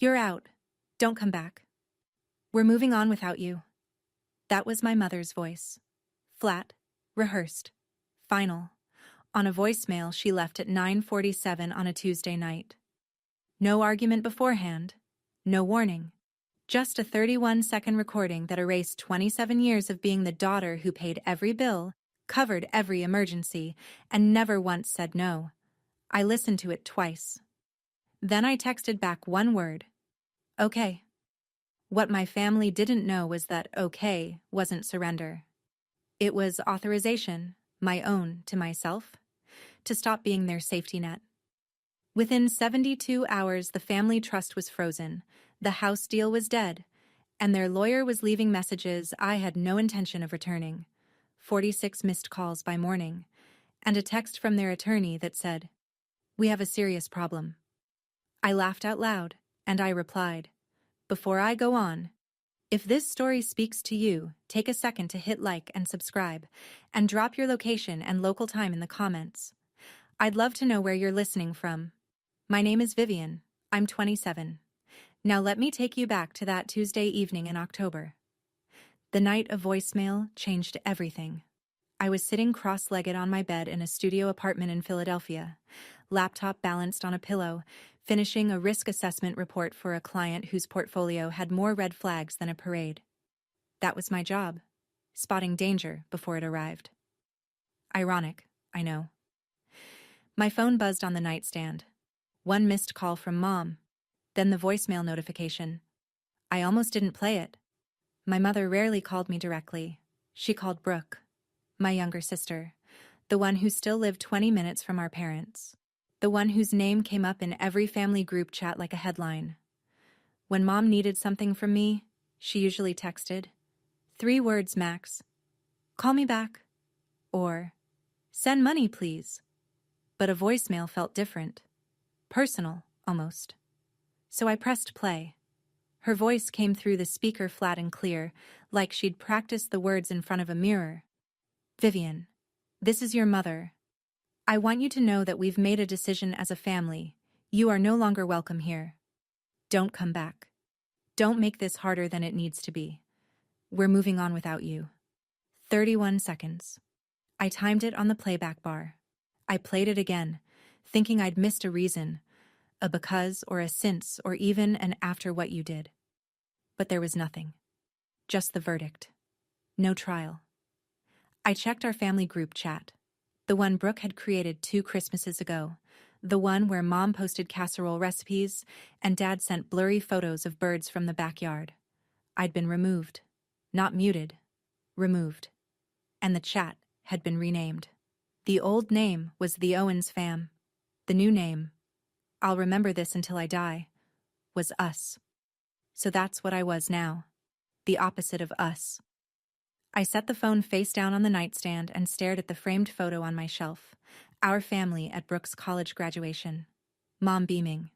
You're out. Don't come back. We're moving on without you. That was my mother's voice. Flat, rehearsed, final, on a voicemail she left at 9:47 on a Tuesday night. No argument beforehand, no warning. Just a 31-second recording that erased 27 years of being the daughter who paid every bill, covered every emergency, and never once said no. I listened to it twice. Then I texted back one word. Okay. What my family didn't know was that okay wasn't surrender. It was authorization, my own to myself, to stop being their safety net. Within 72 hours, the family trust was frozen, the house deal was dead, and their lawyer was leaving messages I had no intention of returning. 46 missed calls by morning, and a text from their attorney that said, "We have a serious problem." I laughed out loud, and I replied, "Before I go on, if this story speaks to you, take a second to hit like and subscribe, and drop your location and local time in the comments. I'd love to know where you're listening from. My name is Vivian. I'm 27. Now let me take you back to that Tuesday evening in October. The night of voicemail changed everything. I was sitting cross-legged on my bed in a studio apartment in Philadelphia, laptop balanced on a pillow, finishing a risk assessment report for a client whose portfolio had more red flags than a parade. That was my job, spotting danger before it arrived. Ironic, I know. My phone buzzed on the nightstand. One missed call from Mom, then the voicemail notification. I almost didn't play it. My mother rarely called me directly. She called Brooke, my younger sister, the one who still lived 20 minutes from our parents, the one whose name came up in every family group chat like a headline. When Mom needed something from me, she usually texted, 3 words max, "Call me back," or "Send money, please." But a voicemail felt different, personal, almost. So I pressed play. Her voice came through the speaker flat and clear, like she'd practiced the words in front of a mirror. "Vivian, this is your mother. I want you to know that we've made a decision as a family. You are no longer welcome here. Don't come back. Don't make this harder than it needs to be. We're moving on without you." 31 seconds. I timed it on the playback bar. I played it again, thinking I'd missed a reason, a because or a since or even an after what you did. But there was nothing. Just the verdict. No trial. I checked our family group chat, the one Brooke had created 2 Christmases ago, the one where Mom posted casserole recipes and Dad sent blurry photos of birds from the backyard. I'd been removed. Not muted. Removed. And the chat had been renamed. The old name was The Owens Fam. The new name, I'll remember this until I die, was Us. So that's what I was now. The opposite of us. I set the phone face down on the nightstand and stared at the framed photo on my shelf. Our family at Brooke's college graduation. Mom beaming.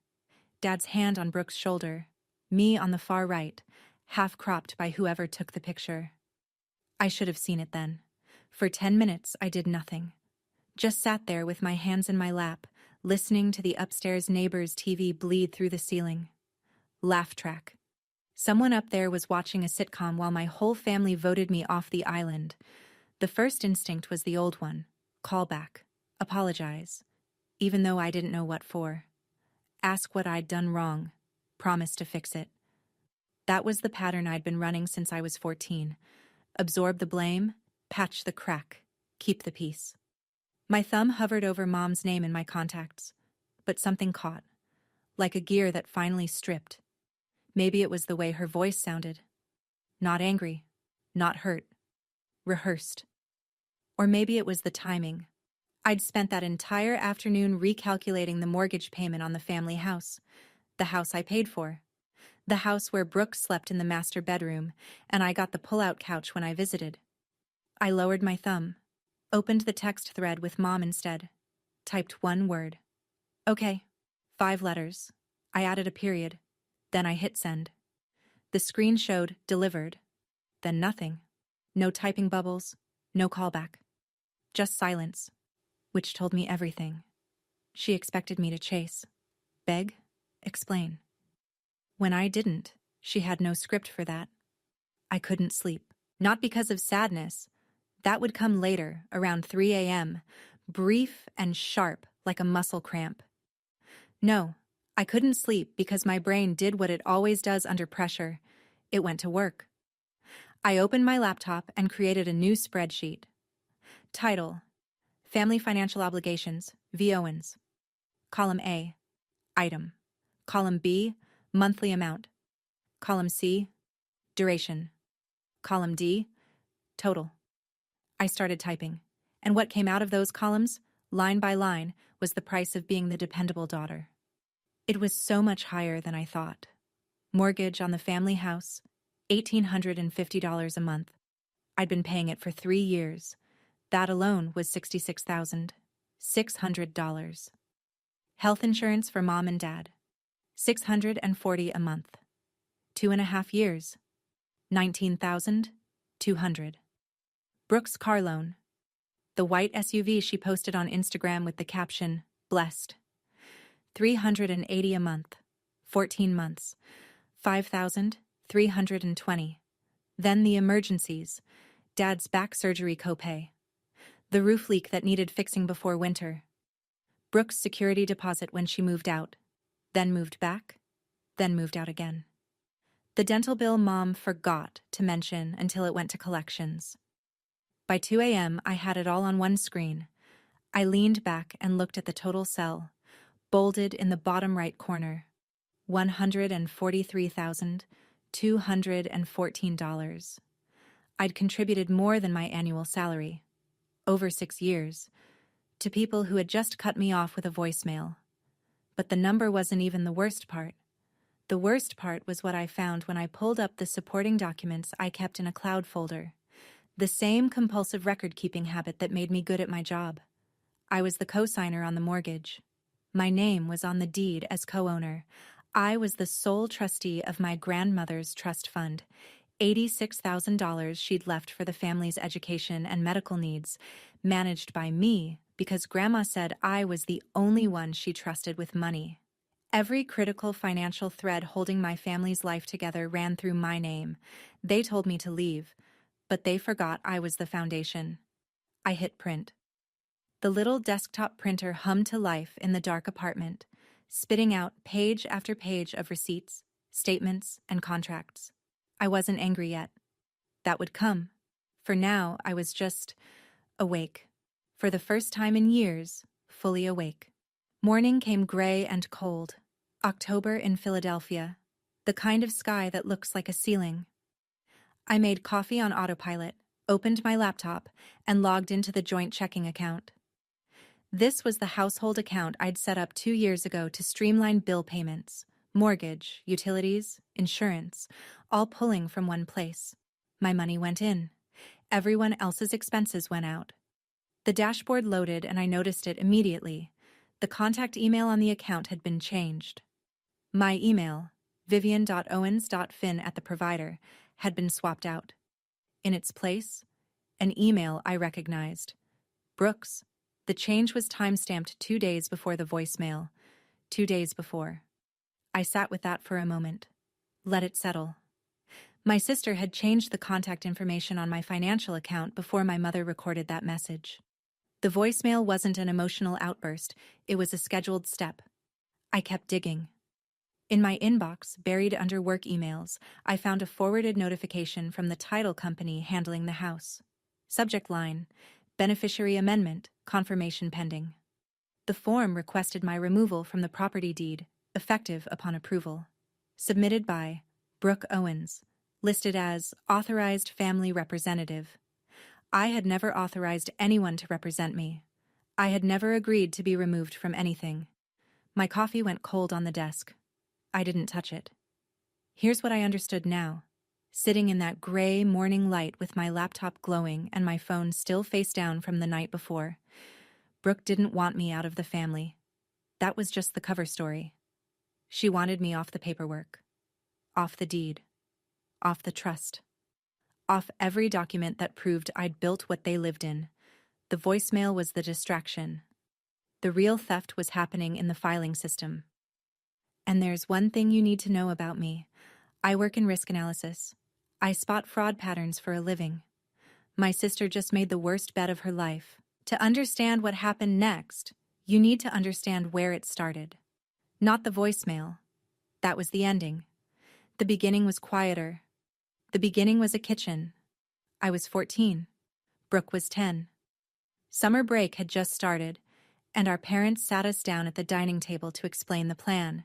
Dad's hand on Brooke's shoulder. Me on the far right, half cropped by whoever took the picture. I should have seen it then. For 10 minutes, I did nothing. Just sat there with my hands in my lap, listening to the upstairs neighbor's TV bleed through the ceiling. Laugh track. Someone up there was watching a sitcom while my whole family voted me off the island. The first instinct was the old one. Call back. Apologize. Even though I didn't know what for. Ask what I'd done wrong. Promise to fix it. That was the pattern I'd been running since I was 14. Absorb the blame, patch the crack, keep the peace. My thumb hovered over Mom's name in my contacts, but something caught, like a gear that finally stripped. Maybe it was the way her voice sounded. Not angry, not hurt, rehearsed. Or maybe it was the timing. I'd spent that entire afternoon recalculating the mortgage payment on the family house, the house I paid for, the house where Brooke slept in the master bedroom, and I got the pull-out couch when I visited. I lowered my thumb, opened the text thread with Mom instead, typed one word. Okay, 5 letters. I added a period. Then I hit send. The screen showed delivered. Then nothing. No typing bubbles, no callback. Just silence, which told me everything. She expected me to chase, beg, explain. When I didn't, she had no script for that. I couldn't sleep. Not because of sadness. That would come later, around 3 a.m., brief and sharp like a muscle cramp. No, I couldn't sleep because my brain did what it always does under pressure. It went to work. I opened my laptop and created a new spreadsheet. Title: Family Financial Obligations, V. Owens. Column A, Item. Column B, Monthly Amount. Column C, Duration. Column D, Total. I started typing, and what came out of those columns, line by line, was the price of being the dependable daughter. It was so much higher than I thought. Mortgage on the family house, $1,850 a month. I'd been paying it for 3 years. That alone was $66,600. Health insurance for mom and dad, $640 a month. 2.5 years, $19,200. Brooke's car loan, the white SUV she posted on Instagram with the caption, "Blessed." $380 a month, 14 months, $5,320. Then the emergencies, Dad's back surgery copay, the roof leak that needed fixing before winter, Brooke's security deposit when she moved out, then moved back, then moved out again. The dental bill Mom forgot to mention until it went to collections. By 2 a.m., I had it all on one screen. I leaned back and looked at the total cell, bolded in the bottom right corner. $143,214. I'd contributed more than my annual salary, over 6 years, to people who had just cut me off with a voicemail. But the number wasn't even the worst part. The worst part was what I found when I pulled up the supporting documents I kept in a cloud folder. The same compulsive record-keeping habit that made me good at my job. I was the co-signer on the mortgage. My name was on the deed as co-owner. I was the sole trustee of my grandmother's trust fund, $86,000 she'd left for the family's education and medical needs, managed by me because Grandma said I was the only one she trusted with money. Every critical financial thread holding my family's life together ran through my name. They told me to leave, but they forgot I was the foundation. I hit print. The little desktop printer hummed to life in the dark apartment, spitting out page after page of receipts, statements, and contracts. I wasn't angry yet. That would come. For now, I was just awake. For the first time in years, fully awake. Morning came gray and cold. October in Philadelphia. The kind of sky that looks like a ceiling. I made coffee on autopilot, opened my laptop, and logged into the joint checking account. This was the household account I'd set up 2 years ago to streamline bill payments, mortgage, utilities, insurance, all pulling from one place. My money went in. Everyone else's expenses went out. The dashboard loaded and I noticed it immediately. The contact email on the account had been changed. My email, vivian.owens.fin@the-provider, had been swapped out. In its place, an email I recognized. Brooks. The change was time-stamped 2 days before the voicemail. 2 days before. I sat with that for a moment. Let it settle. My sister had changed the contact information on my financial account before my mother recorded that message. The voicemail wasn't an emotional outburst, it was a scheduled step. I kept digging. In my inbox, buried under work emails, I found a forwarded notification from the title company handling the house. Subject line: Beneficiary amendment, confirmation pending. The form requested my removal from the property deed, effective upon approval. Submitted by Brooke Owens, listed as authorized family representative. I had never authorized anyone to represent me. I had never agreed to be removed from anything. My coffee went cold on the desk. I didn't touch it. Here's what I understood now. Sitting in that gray morning light with my laptop glowing and my phone still face down from the night before. Brooke didn't want me out of the family. That was just the cover story. She wanted me off the paperwork, off the deed, off the trust, off every document that proved I'd built what they lived in. The voicemail was the distraction. The real theft was happening in the filing system. And there's one thing you need to know about me. I work in risk analysis. I spot fraud patterns for a living. My sister just made the worst bet of her life. To understand what happened next, you need to understand where it started. Not the voicemail. That was the ending. The beginning was quieter. The beginning was a kitchen. I was 14. Brooke was 10. Summer break had just started, and our parents sat us down at the dining table to explain the plan.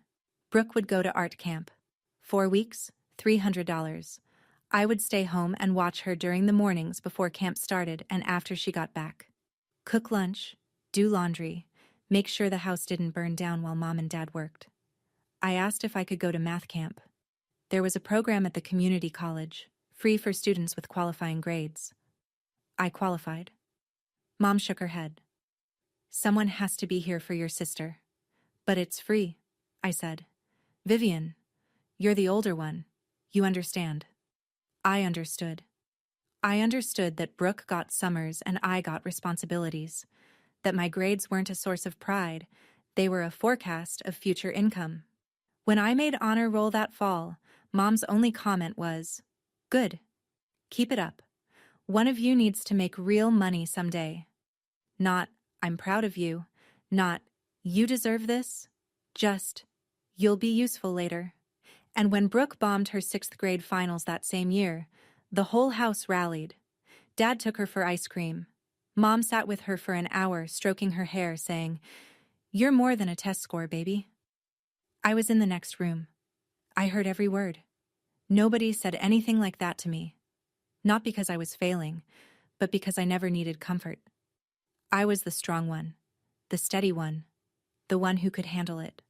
Brooke would go to art camp. 4 weeks, $300. I would stay home and watch her during the mornings before camp started and after she got back. Cook lunch, do laundry, make sure the house didn't burn down while Mom and Dad worked. I asked if I could go to math camp. There was a program at the community college, free for students with qualifying grades. I qualified. Mom shook her head. Someone has to be here for your sister. But it's free, I said. Vivian, you're the older one. You understand. I understood. I understood that Brooke got summers and I got responsibilities. That my grades weren't a source of pride. They were a forecast of future income. When I made honor roll that fall, Mom's only comment was, "Good. Keep it up. One of you needs to make real money someday." Not, "I'm proud of you." Not, "You deserve this." Just, "You'll be useful later." And when Brooke bombed her 6th grade finals that same year, the whole house rallied. Dad took her for ice cream. Mom sat with her for an hour, stroking her hair, saying, "You're more than a test score, baby." I was in the next room. I heard every word. Nobody said anything like that to me. Not because I was failing, but because I never needed comfort. I was the strong one, the steady one, the one who could handle it.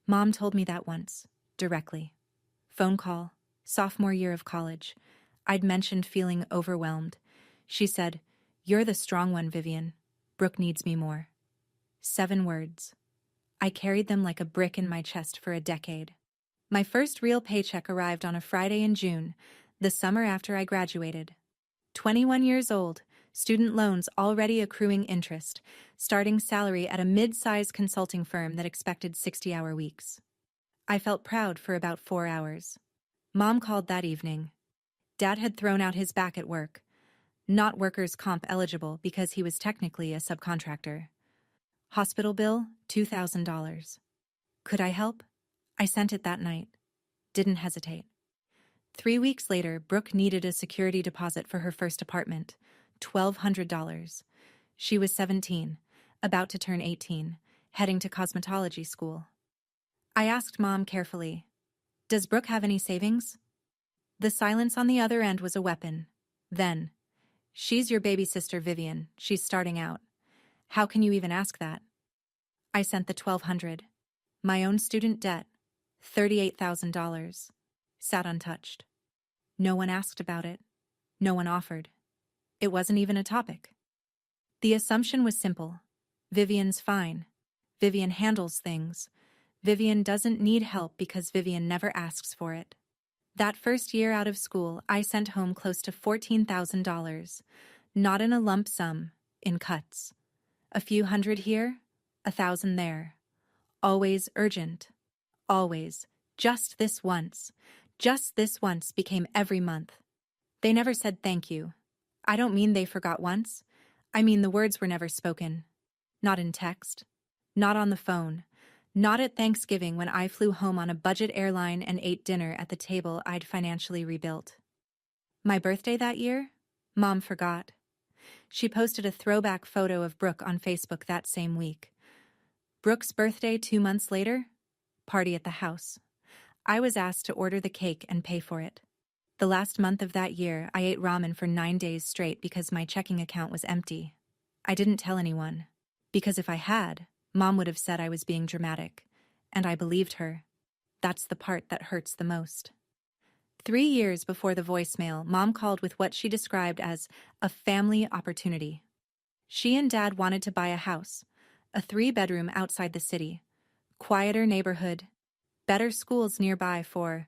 Mom told me that once, directly. Phone call, sophomore year of college. I'd mentioned feeling overwhelmed. She said, "You're the strong one, Vivian. Brooke needs me more." 7 words. I carried them like a brick in my chest for a decade. My first real paycheck arrived on a Friday in June, the summer after I graduated. 21 years old, student loans already accruing interest, starting salary at a mid-sized consulting firm that expected 60-hour weeks. I felt proud for about 4 hours. Mom called that evening. Dad had thrown out his back at work. Not workers' comp eligible because he was technically a subcontractor. Hospital bill, $2,000. Could I help? I sent it that night. Didn't hesitate. 3 weeks later, Brooke needed a security deposit for her first apartment, $1,200. She was 17, about to turn 18, heading to cosmetology school. I asked Mom carefully, "Does Brooke have any savings?" The silence on the other end was a weapon. Then, "She's your baby sister, Vivian. She's starting out. How can you even ask that?" I sent the $1,200. My own student debt, $38,000, sat untouched. No one asked about it. No one offered. It wasn't even a topic. The assumption was simple. Vivian's fine. Vivian handles things. Vivian doesn't need help because Vivian never asks for it. That first year out of school, I sent home close to $14,000. Not in a lump sum, in cuts. A few hundred here, 1,000 there. Always urgent. Always. Just this once. Just this once became every month. They never said thank you. I don't mean they forgot once. I mean the words were never spoken. Not in text. Not on the phone. Not at Thanksgiving when I flew home on a budget airline and ate dinner at the table I'd financially rebuilt. My birthday that year? Mom forgot. She posted a throwback photo of Brooke on Facebook that same week. Brooke's birthday 2 months later? Party at the house. I was asked to order the cake and pay for it. The last month of that year, I ate ramen for 9 days straight because my checking account was empty. I didn't tell anyone. Because if I had, Mom would have said I was being dramatic. And I believed her. That's the part that hurts the most. 3 years before the voicemail, Mom called with what she described as a family opportunity. She and Dad wanted to buy a house, a 3-bedroom outside the city, quieter neighborhood, better schools nearby for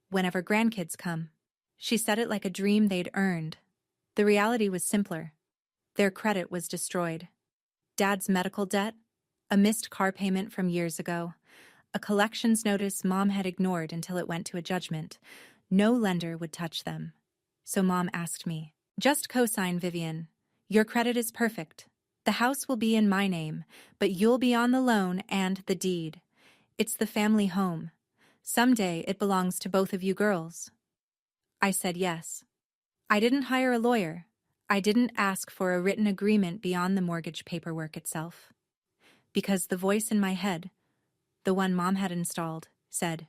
whenever grandkids come. She said it like a dream they'd earned. The reality was simpler. Their credit was destroyed. Dad's medical debt, a missed car payment from years ago, a collections notice Mom had ignored until it went to a judgment. No lender would touch them. So Mom asked me, "Just co-sign, Vivian. Your credit is perfect. The house will be in my name, but you'll be on the loan and the deed. It's the family home. Someday it belongs to both of you girls." I said yes. I didn't hire a lawyer. I didn't ask for a written agreement beyond the mortgage paperwork itself. Because the voice in my head, the one Mom had installed, said,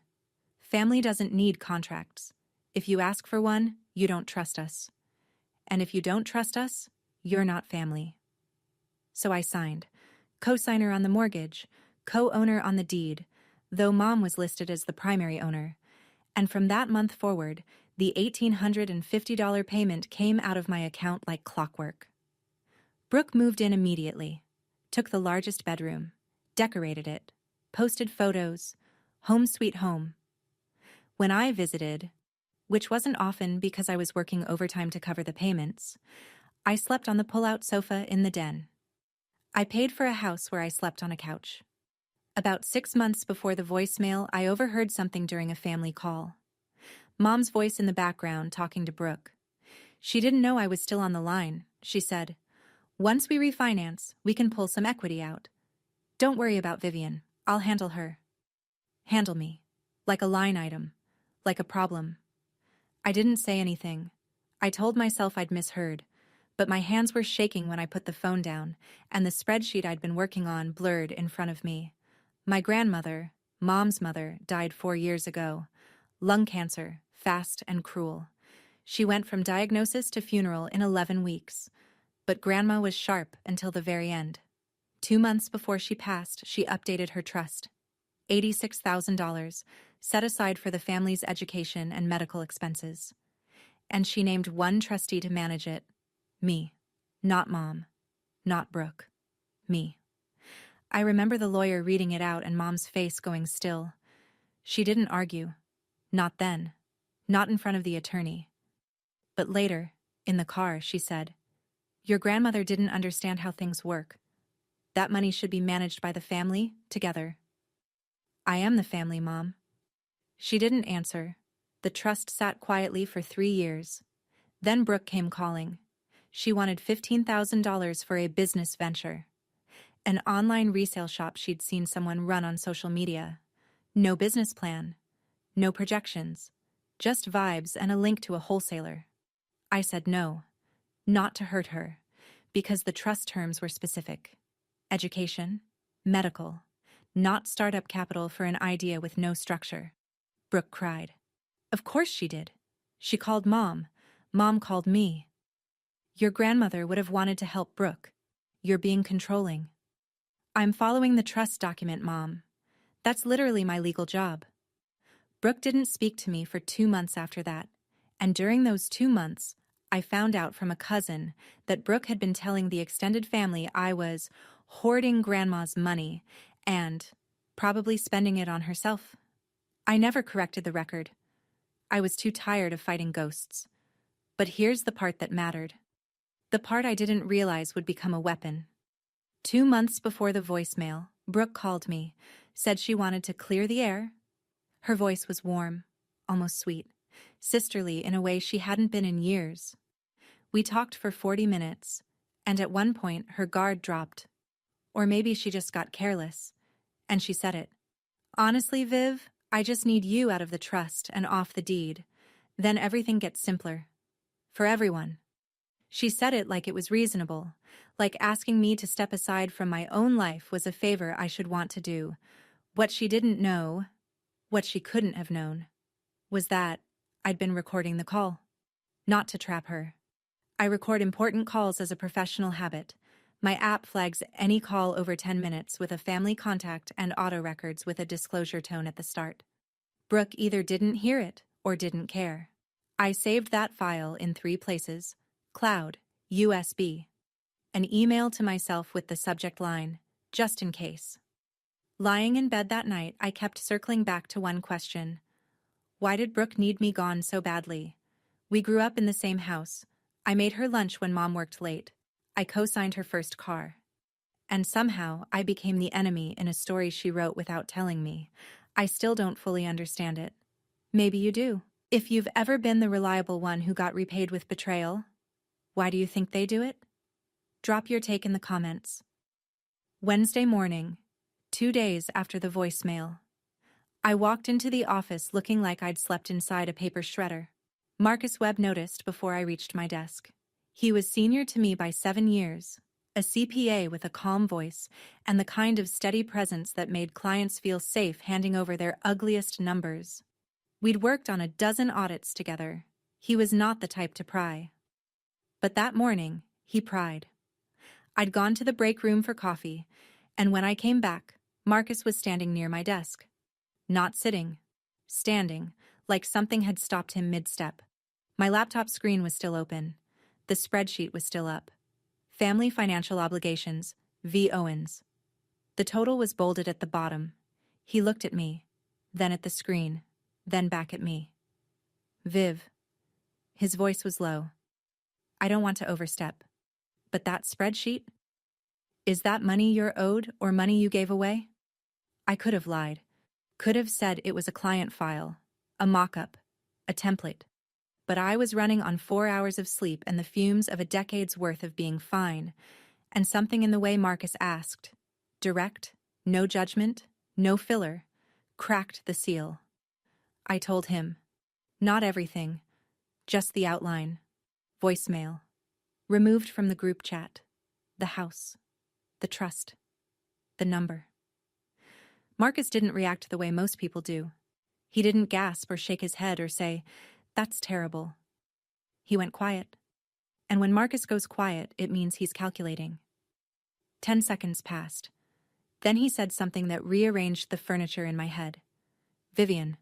"Family doesn't need contracts. If you ask for one, you don't trust us. And if you don't trust us, you're not family." So I signed, co-signer on the mortgage, co-owner on the deed, though Mom was listed as the primary owner. And from that month forward, the $1,850 payment came out of my account like clockwork. Brooke moved in immediately, took the largest bedroom, decorated it, posted photos, home sweet home. When I visited, which wasn't often because I was working overtime to cover the payments, I slept on the pull-out sofa in the den. I paid for a house where I slept on a couch. About 6 months before the voicemail, I overheard something during a family call. Mom's voice in the background talking to Brooke. She didn't know I was still on the line. She said, "Once we refinance, we can pull some equity out. Don't worry about Vivian. I'll handle her." Handle me. Like a line item. Like a problem. I didn't say anything. I told myself I'd misheard, but my hands were shaking when I put the phone down, and the spreadsheet I'd been working on blurred in front of me. My grandmother, Mom's mother, died 4 years ago. Lung cancer, fast and cruel. She went from diagnosis to funeral in 11 weeks. But Grandma was sharp until the very end. 2 months before she passed, she updated her trust. $86,000, set aside for the family's education and medical expenses. And she named one trustee to manage it. Me. Not Mom. Not Brooke. Me. I remember the lawyer reading it out and Mom's face going still. She didn't argue. Not then. Not in front of the attorney. But later, in the car, she said, "Your grandmother didn't understand how things work. That money should be managed by the family, together." "I am the family, Mom." She didn't answer. The trust sat quietly for 3 years. Then Brooke came calling. She wanted $15,000 for a business venture. An online resale shop she'd seen someone run on social media. No business plan. No projections. Just vibes and a link to a wholesaler. I said no. Not to hurt her, because the trust terms were specific. Education, medical, not startup capital for an idea with no structure. Brooke cried. Of course she did. She called Mom. Mom called me. Your grandmother would have wanted to help Brooke. You're being controlling. I'm following the trust document, Mom. That's literally my legal job. Brooke didn't speak to me for 2 months after that, and during those 2 months, I found out from a cousin that Brooke had been telling the extended family I was hoarding Grandma's money and probably spending it on herself. I never corrected the record. I was too tired of fighting ghosts. But here's the part that mattered. The part I didn't realize would become a weapon. 2 months before the voicemail, Brooke called me, said she wanted to clear the air. Her voice was warm, almost sweet, sisterly in a way she hadn't been in years. We talked for 40 minutes, and at one point her guard dropped. Or maybe she just got careless, and she said it. Honestly, Viv, I just need you out of the trust and off the deed. Then everything gets simpler. For everyone. She said it like it was reasonable, like asking me to step aside from my own life was a favor I should want to do. What she didn't know, what she couldn't have known, was that I'd been recording the call. Not to trap her. I record important calls as a professional habit. My app flags any call over 10 minutes with a family contact and auto records with a disclosure tone at the start. Brooke either didn't hear it or didn't care. I saved that file in 3 places: cloud, USB, an email to myself with the subject line, just in case. Lying in bed that night, I kept circling back to one question. Why did Brooke need me gone so badly? We grew up in the same house. I made her lunch when Mom worked late. I co-signed her first car. And somehow, I became the enemy in a story she wrote without telling me. I still don't fully understand it. Maybe you do. If you've ever been the reliable one who got repaid with betrayal, why do you think they do it? Drop your take in the comments. Wednesday morning, 2 days after the voicemail. I walked into the office looking like I'd slept inside a paper shredder. Marcus Webb noticed before I reached my desk. He was senior to me by 7 years, a CPA with a calm voice and the kind of steady presence that made clients feel safe handing over their ugliest numbers. We'd worked on a dozen audits together. He was not the type to pry. But that morning, he pried. I'd gone to the break room for coffee, and when I came back, Marcus was standing near my desk. Not sitting, standing, like something had stopped him mid-step. My laptop screen was still open. The spreadsheet was still up. Family Financial Obligations, V. Owens. The total was bolded at the bottom. He looked at me, then at the screen, then back at me. Viv. His voice was low. I don't want to overstep. But that spreadsheet? Is that money you're owed or money you gave away? I could have lied. Could have said it was a client file, a mock-up, a template. But I was running on 4 hours of sleep and the fumes of a decade's worth of being fine, and something in the way Marcus asked, direct, no judgment, no filler, cracked the seal. I told him, not everything, just the outline, voicemail, removed from the group chat, the house, the trust, the number. Marcus didn't react the way most people do. He didn't gasp or shake his head or say, "That's terrible." He went quiet. And when Marcus goes quiet, it means he's calculating. 10 seconds passed. Then he said something that rearranged the furniture in my head. "Vivian,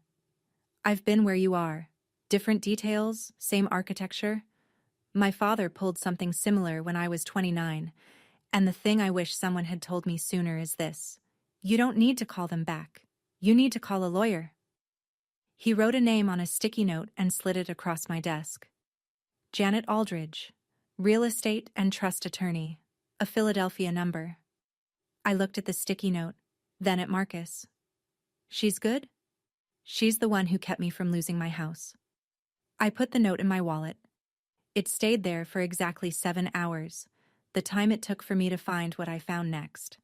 I've been where you are. Different details, same architecture. My father pulled something similar when I was 29, and the thing I wish someone had told me sooner is this. You don't need to call them back. You need to call a lawyer." He wrote a name on a sticky note and slid it across my desk. Janet Aldridge, real estate and trust attorney, a Philadelphia number. I looked at the sticky note, then at Marcus. She's good? She's the one who kept me from losing my house. I put the note in my wallet. It stayed there for exactly 7 hours, the time it took for me to find what I found next.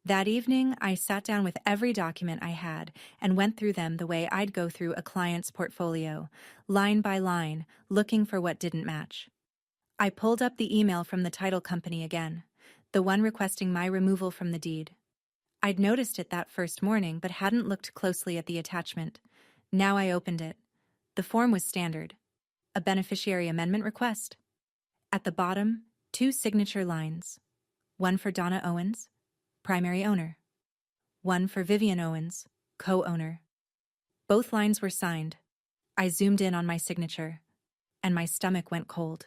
That evening, I sat down with every document I had and went through them the way I'd go through a client's portfolio, line by line, looking for what didn't match. I pulled up the email from the title company again, the one requesting my removal from the deed. I'd noticed it that first morning but hadn't looked closely at the attachment. Now I opened it. The form was standard. A beneficiary amendment request. At the bottom, 2 signature lines. One for Donna Owens, primary owner. One for Vivian Owens, co-owner. Both lines were signed. I zoomed in on my signature, and my stomach went cold.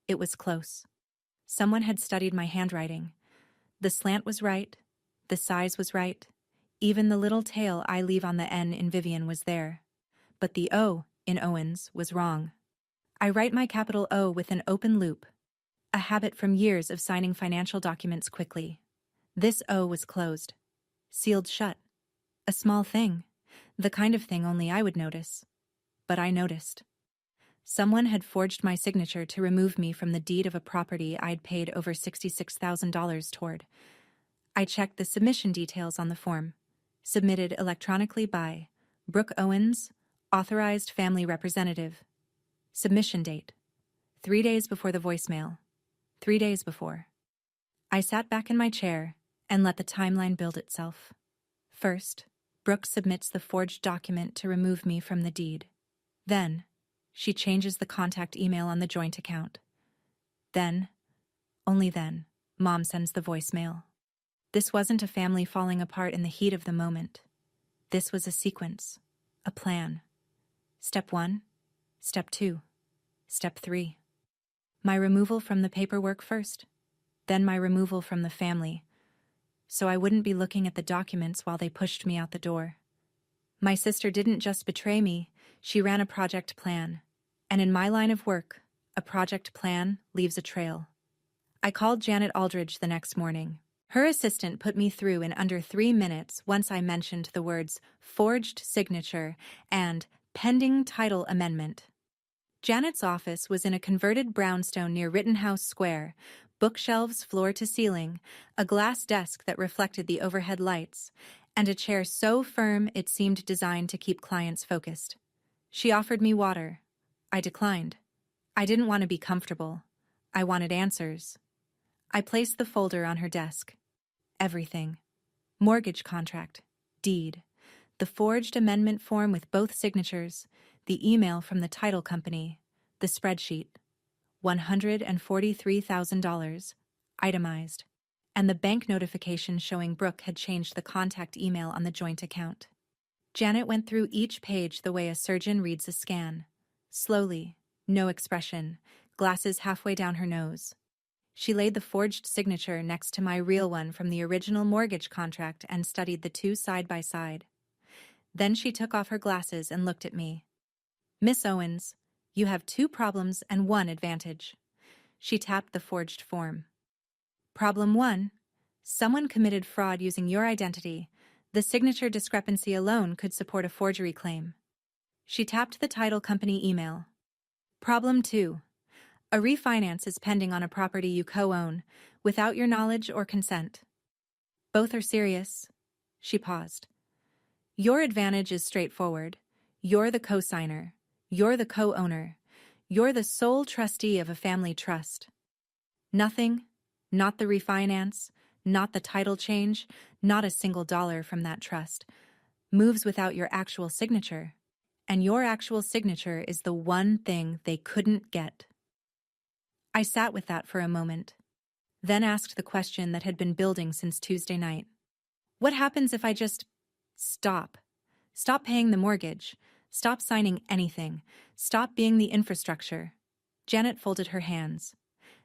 It was close. Someone had studied my handwriting. The slant was right, the size was right, even the little tail I leave on the N in Vivian was there. But the O in Owens was wrong. I write my capital O with an open loop, a habit from years of signing financial documents quickly. This O was closed, sealed shut. A small thing, the kind of thing only I would notice. But I noticed. Someone had forged my signature to remove me from the deed of a property I'd paid over $66,000 toward. I checked the submission details on the form, submitted electronically by Brooke Owens, authorized family representative. Submission date: 3 days before the voicemail. 3 days before. I sat back in my chair and let the timeline build itself. First, Brooke submits the forged document to remove me from the deed. Then, she changes the contact email on the joint account. Then, only then, Mom sends the voicemail. This wasn't a family falling apart in the heat of the moment. This was a sequence, a plan. Step 1, Step 2, Step 3. My removal from the paperwork first, then my removal from the family, so I wouldn't be looking at the documents while they pushed me out the door. My sister didn't just betray me, she ran a project plan. And in my line of work, a project plan leaves a trail. I called Janet Aldridge the next morning. Her assistant put me through in under 3 minutes once I mentioned the words forged signature and pending title amendment. Janet's office was in a converted brownstone near Rittenhouse Square, bookshelves floor to ceiling, a glass desk that reflected the overhead lights, and a chair so firm it seemed designed to keep clients focused. She offered me water. I declined. I didn't want to be comfortable. I wanted answers. I placed the folder on her desk. Everything. Mortgage contract, deed, the forged amendment form with both signatures, the email from the title company, the spreadsheet, $143,000, itemized, and the bank notification showing Brooke had changed the contact email on the joint account. Janet went through each page the way a surgeon reads a scan. Slowly, no expression, glasses halfway down her nose. She laid the forged signature next to my real one from the original mortgage contract and studied the two side by side. Then she took off her glasses and looked at me. "Miss Owens, you have 2 problems and 1 advantage." She tapped the forged form. "Problem 1. Someone committed fraud using your identity. The signature discrepancy alone could support a forgery claim." She tapped the title company email. "Problem 2. A refinance is pending on a property you co-own, without your knowledge or consent." "Both are serious." She paused. "Your advantage is straightforward. You're the co-signer. You're the co-owner. You're the sole trustee of a family trust. Nothing, not the refinance, not the title change, not a single dollar from that trust, moves without your actual signature. And your actual signature is the one thing they couldn't get." I sat with that for a moment, then asked the question that had been building since Tuesday night. What happens if I just stop? Stop paying the mortgage. Stop signing anything. Stop being the infrastructure. Janet folded her hands.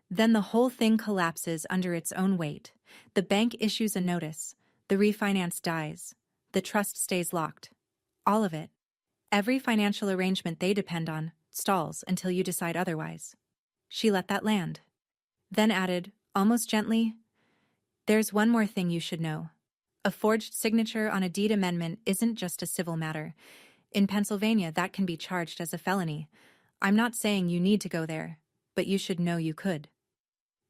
Then the whole thing collapses under its own weight. The bank issues a notice. The refinance dies. The trust stays locked. All of it. Every financial arrangement they depend on stalls until you decide otherwise. She let that land. Then added, almost gently, "There's one more thing you should know. A forged signature on a deed amendment isn't just a civil matter. In Pennsylvania, that can be charged as a felony. I'm not saying you need to go there, but you should know you could."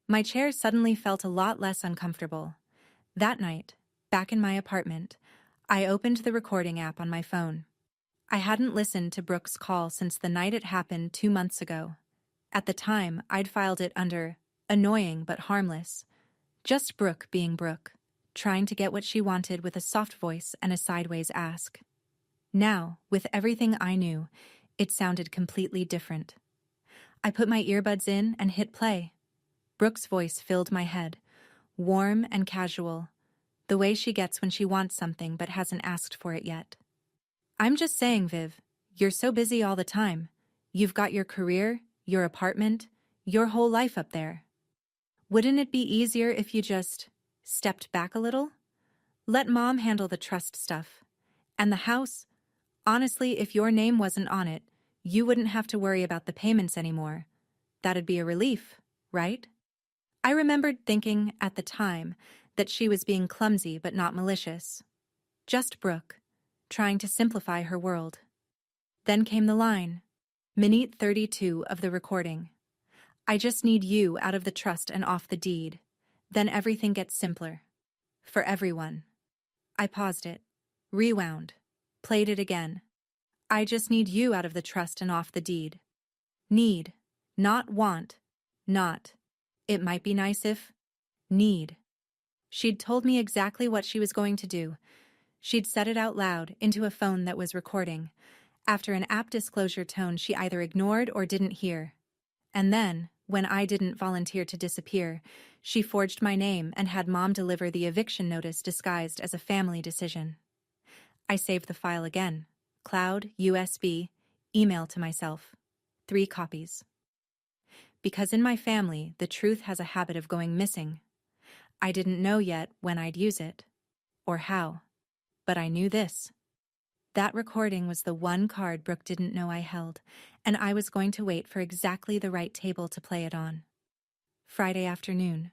My chair suddenly felt a lot less uncomfortable. That night, back in my apartment, I opened the recording app on my phone. I hadn't listened to Brooke's call since the night it happened 2 months ago. At the time, I'd filed it under annoying but harmless. Just Brooke being Brooke, trying to get what she wanted with a soft voice and a sideways ask. Now, with everything I knew, it sounded completely different. I put my earbuds in and hit play. Brooke's voice filled my head, warm and casual, the way she gets when she wants something but hasn't asked for it yet. "I'm just saying, Viv, you're so busy all the time. You've got your career, your apartment, your whole life up there. Wouldn't it be easier if you just stepped back a little? Let Mom handle the trust stuff. And the house, honestly, if your name wasn't on it, you wouldn't have to worry about the payments anymore. That'd be a relief, right?" I remembered thinking, at the time, that she was being clumsy but not malicious. Just Brooke, trying to simplify her world. Then came the line, minute 32 of the recording. "I just need you out of the trust and off the deed. Then everything gets simpler. For everyone." I paused it, rewound, played it again. "I just need you out of the trust and off the deed." Need, not want, not, "It might be nice if," need. She'd told me exactly what she was going to do. She'd said it out loud into a phone that was recording, after an app disclosure tone she either ignored or didn't hear. And then, when I didn't volunteer to disappear, she forged my name and had Mom deliver the eviction notice disguised as a family decision. I saved the file again. Cloud, USB, email to myself. 3 copies. Because in my family, the truth has a habit of going missing. I didn't know yet when I'd use it, or how, but I knew this. That recording was the one card Brooke didn't know I held, and I was going to wait for exactly the right table to play it on. Friday afternoon,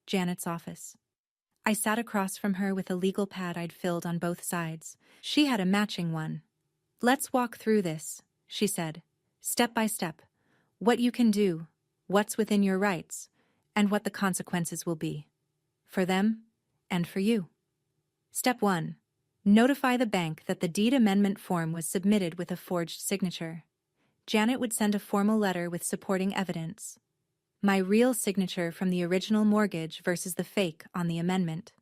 Janet's office. I sat across from her with a legal pad I'd filled on both sides. She had a matching one. "Let's walk through this," she said, "step by step. What you can do, what's within your rights, and what the consequences will be. For them, and for you." Step 1. Notify the bank that the deed amendment form was submitted with a forged signature. Janet would send a formal letter with supporting evidence. My real signature from the original mortgage versus the fake on the amendment.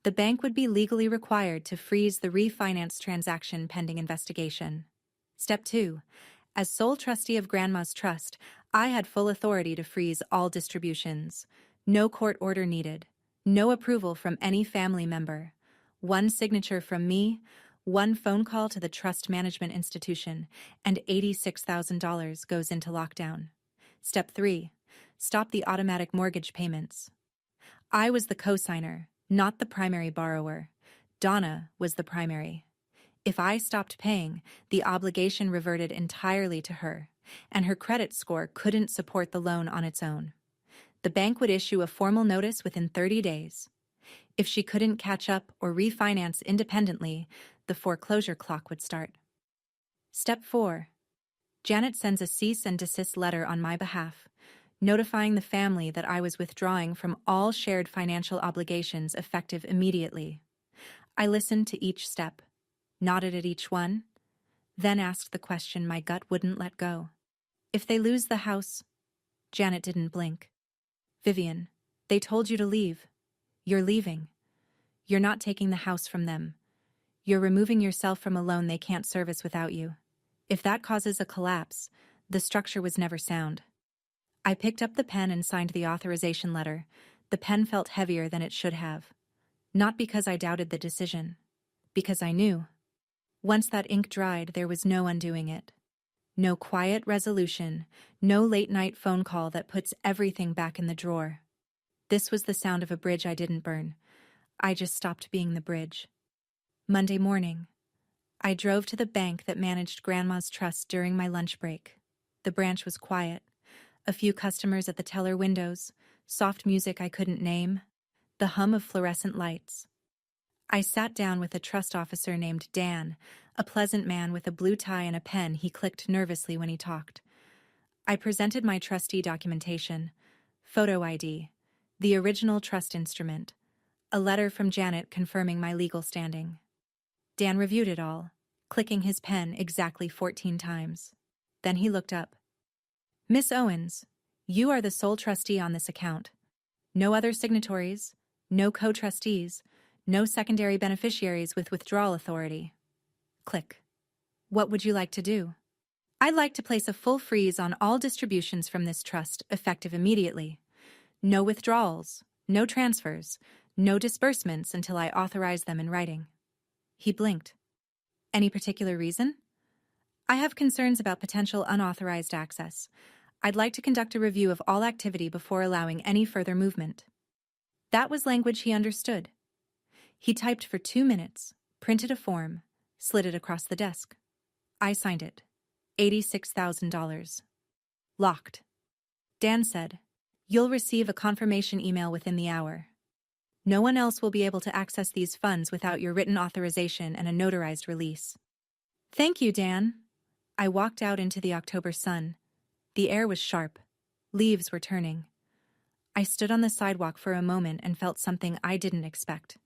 The bank would be legally required to freeze the refinance transaction pending investigation. Step 2. As sole trustee of Grandma's trust, I had full authority to freeze all distributions. No court order needed. No approval from any family member. One signature from me, one phone call to the trust management institution, and $86,000 goes into lockdown. Step 3. Stop the automatic mortgage payments. I was the cosigner, not the primary borrower. Donna was the primary. If I stopped paying, the obligation reverted entirely to her, and her credit score couldn't support the loan on its own. The bank would issue a formal notice within 30 days. If she couldn't catch up or refinance independently, the foreclosure clock would start. Step 4. Janet sends a cease and desist letter on my behalf, notifying the family that I was withdrawing from all shared financial obligations effective immediately. I listened to each step, nodded at each one, then asked the question my gut wouldn't let go. If they lose the house... Janet didn't blink. "Vivian, they told you to leave. You're leaving. You're not taking the house from them. You're removing yourself from a loan they can't service without you. If that causes a collapse, the structure was never sound." I picked up the pen and signed the authorization letter. The pen felt heavier than it should have. Not because I doubted the decision. Because I knew. Once that ink dried, there was no undoing it. No quiet resolution, no late-night phone call that puts everything back in the drawer. This was the sound of a bridge I didn't burn. I just stopped being the bridge. Monday morning, I drove to the bank that managed Grandma's trust during my lunch break. The branch was quiet. A few customers at the teller windows, soft music I couldn't name, the hum of fluorescent lights. I sat down with a trust officer named Dan, a pleasant man with a blue tie and a pen. He clicked nervously when he talked. I presented my trustee documentation, photo ID, the original trust instrument, a letter from Janet confirming my legal standing. Dan reviewed it all, clicking his pen exactly 14 times. Then he looked up. "Miss Owens, you are the sole trustee on this account. No other signatories, no co-trustees, no secondary beneficiaries with withdrawal authority." Click. "What would you like to do?" "I'd like to place a full freeze on all distributions from this trust, effective immediately. No withdrawals, no transfers, no disbursements until I authorize them in writing." He blinked. "Any particular reason?" "I have concerns about potential unauthorized access. I'd like to conduct a review of all activity before allowing any further movement." That was language he understood. He typed for 2 minutes, printed a form, slid it across the desk. I signed it. $86,000. Locked. Dan said, "You'll receive a confirmation email within the hour. No one else will be able to access these funds without your written authorization and a notarized release." "Thank you, Dan." I walked out into the October sun. The air was sharp. Leaves were turning. I stood on the sidewalk for a moment and felt something I didn't expect.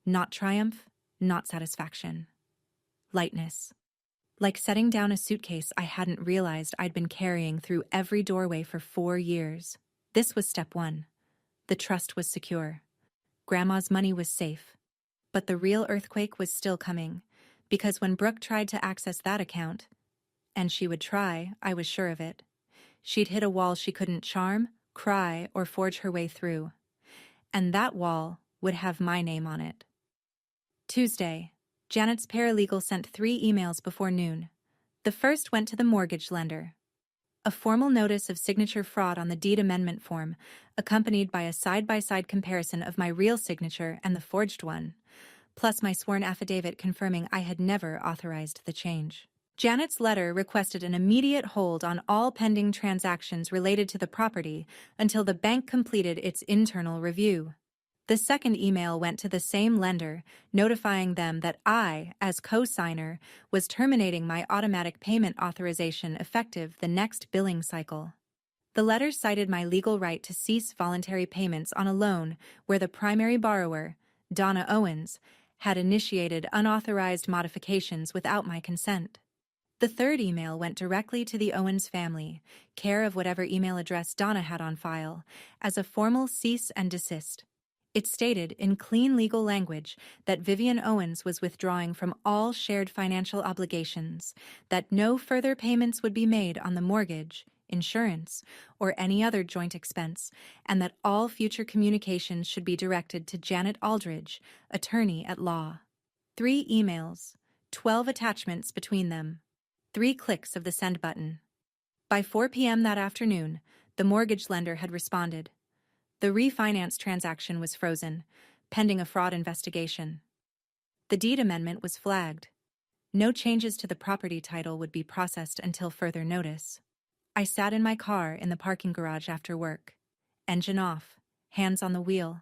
Not triumph, not satisfaction. Lightness. Like setting down a suitcase I hadn't realized I'd been carrying through every doorway for 4 years. This was step 1. The trust was secure. Grandma's money was safe. But the real earthquake was still coming, because when Brooke tried to access that account, and she would try, I was sure of it, she'd hit a wall she couldn't charm, cry, or forge her way through. And that wall would have my name on it. Tuesday, Janet's paralegal sent 3 emails before noon. The first went to the mortgage lender. A formal notice of signature fraud on the deed amendment form, accompanied by a side-by-side comparison of my real signature and the forged one, plus my sworn affidavit confirming I had never authorized the change. Janet's letter requested an immediate hold on all pending transactions related to the property until the bank completed its internal review. The second email went to the same lender, notifying them that I, as co-signer, was terminating my automatic payment authorization effective the next billing cycle. The letter cited my legal right to cease voluntary payments on a loan where the primary borrower, Donna Owens, had initiated unauthorized modifications without my consent. The third email went directly to the Owens family, care of whatever email address Donna had on file, as a formal cease and desist. It stated, in clean legal language, that Vivian Owens was withdrawing from all shared financial obligations, that no further payments would be made on the mortgage, insurance, or any other joint expense, and that all future communications should be directed to Janet Aldridge, attorney at law. 3 emails, 12 attachments between them, 3 clicks of the send button. By 4 p.m. that afternoon, the mortgage lender had responded. The refinance transaction was frozen, pending a fraud investigation. The deed amendment was flagged. No changes to the property title would be processed until further notice. I sat in my car in the parking garage after work. Engine off, hands on the wheel.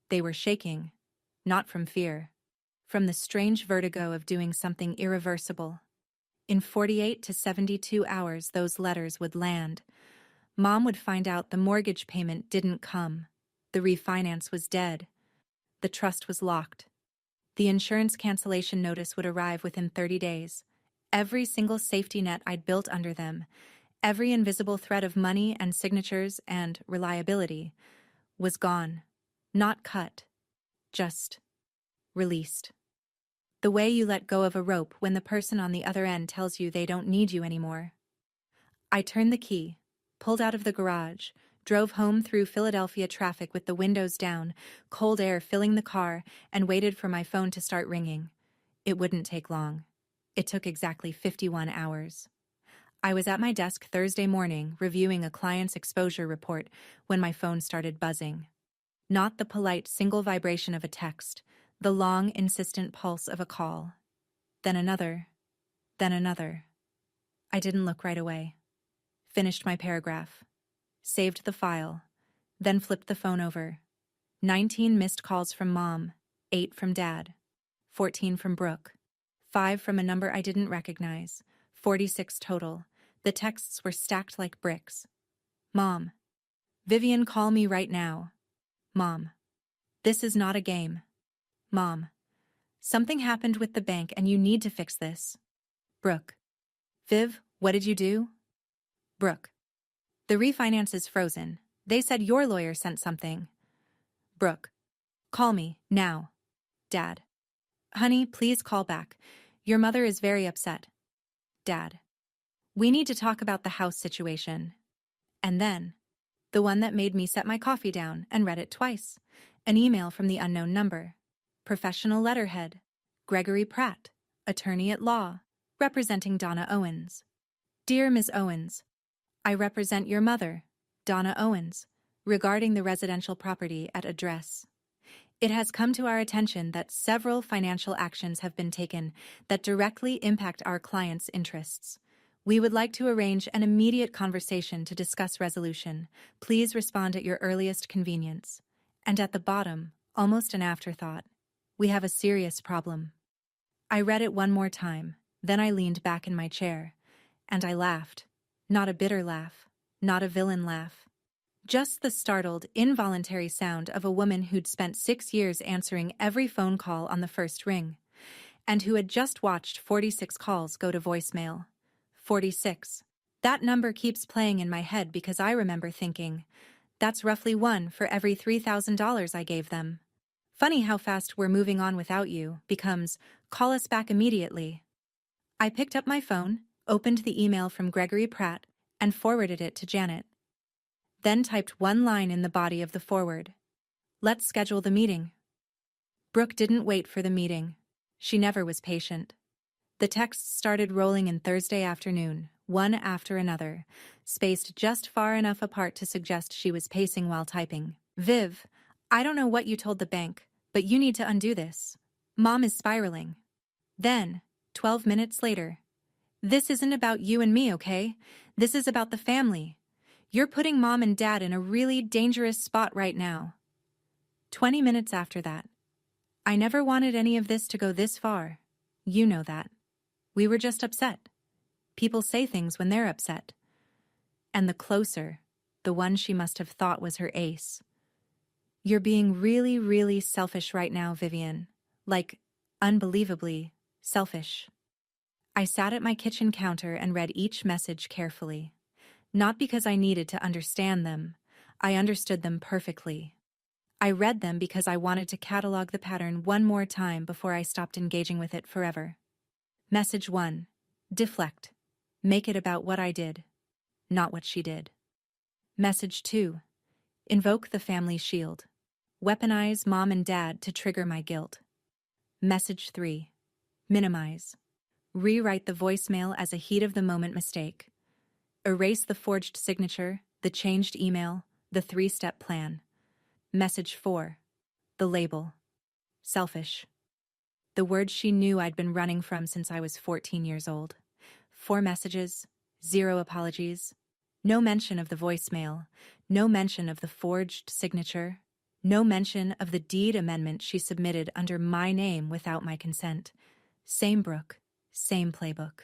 They were shaking, not from fear, from the strange vertigo of doing something irreversible. In 48 to 72 hours, those letters would land. Mom would find out the mortgage payment didn't come. The refinance was dead. The trust was locked. The insurance cancellation notice would arrive within 30 days. Every single safety net I'd built under them, every invisible thread of money and signatures and reliability, was gone. Not cut. Just released. The way you let go of a rope when the person on the other end tells you they don't need you anymore. I turned the key, pulled out of the garage, drove home through Philadelphia traffic with the windows down, cold air filling the car, and waited for my phone to start ringing. It wouldn't take long. It took exactly 51 hours. I was at my desk Thursday morning reviewing a client's exposure report when my phone started buzzing. Not the polite single vibration of a text, the long, insistent pulse of a call. Then another. Then another. I didn't look right away. Finished my paragraph. Saved the file. Then flipped the phone over. 19 missed calls from Mom, 8 from Dad, 14 from Brooke, 5 from a number I didn't recognize, 46 total. The texts were stacked like bricks. Mom. Vivian, call me right now. Mom. This is not a game. Mom. Something happened with the bank and you need to fix this. Brooke. Viv, what did you do? Brooke. The refinance is frozen. They said your lawyer sent something. Brooke. Call me, now. Dad. Honey, please call back. Your mother is very upset. Dad. We need to talk about the house situation. And then, the one that made me set my coffee down and read it twice. An email from the unknown number. Professional letterhead. Gregory Pratt, attorney at law, representing Donna Owens. Dear Ms. Owens, I represent your mother, Donna Owens, regarding the residential property at address. It has come to our attention that several financial actions have been taken that directly impact our clients' interests. We would like to arrange an immediate conversation to discuss resolution. Please respond at your earliest convenience. And at the bottom, almost an afterthought, we have a serious problem. I read it one more time, then I leaned back in my chair, and I laughed. Not a bitter laugh, not a villain laugh. Just the startled, involuntary sound of a woman who'd spent 6 years answering every phone call on the first ring, and who had just watched 46 calls go to voicemail. 46. That number keeps playing in my head because I remember thinking, that's roughly 1 for every $3,000 I gave them. Funny how fast we're moving on without you becomes, call us back immediately. I picked up my phone, opened the email from Gregory Pratt, and forwarded it to Janet. Then typed one line in the body of the forward. Let's schedule the meeting. Brooke didn't wait for the meeting. She never was patient. The texts started rolling in Thursday afternoon, one after another, spaced just far enough apart to suggest she was pacing while typing. Viv, I don't know what you told the bank, but you need to undo this. Mom is spiraling. Then, 12 minutes later, this isn't about you and me, okay? This is about the family. You're putting Mom and Dad in a really dangerous spot right now. 20 minutes after that. I never wanted any of this to go this far. You know that. We were just upset. People say things when they're upset. And the closer, the one she must have thought was her ace. You're being really, really selfish right now, Vivian. Like, unbelievably selfish. I sat at my kitchen counter and read each message carefully. Not because I needed to understand them. I understood them perfectly. I read them because I wanted to catalog the pattern one more time before I stopped engaging with it forever. Message 1. Deflect. Make it about what I did, not what she did. Message 2. Invoke the family shield. Weaponize mom and dad to trigger my guilt. Message 3. Minimize. Rewrite the voicemail as a heat-of-the-moment mistake. Erase the forged signature, the changed email, the 3-step plan. Message 4. The label. Selfish. The word she knew I'd been running from since I was 14 years old. 4 messages, 0 apologies. No mention of the voicemail, no mention of the forged signature, no mention of the deed amendment she submitted under my name without my consent. Same Brooke, same playbook.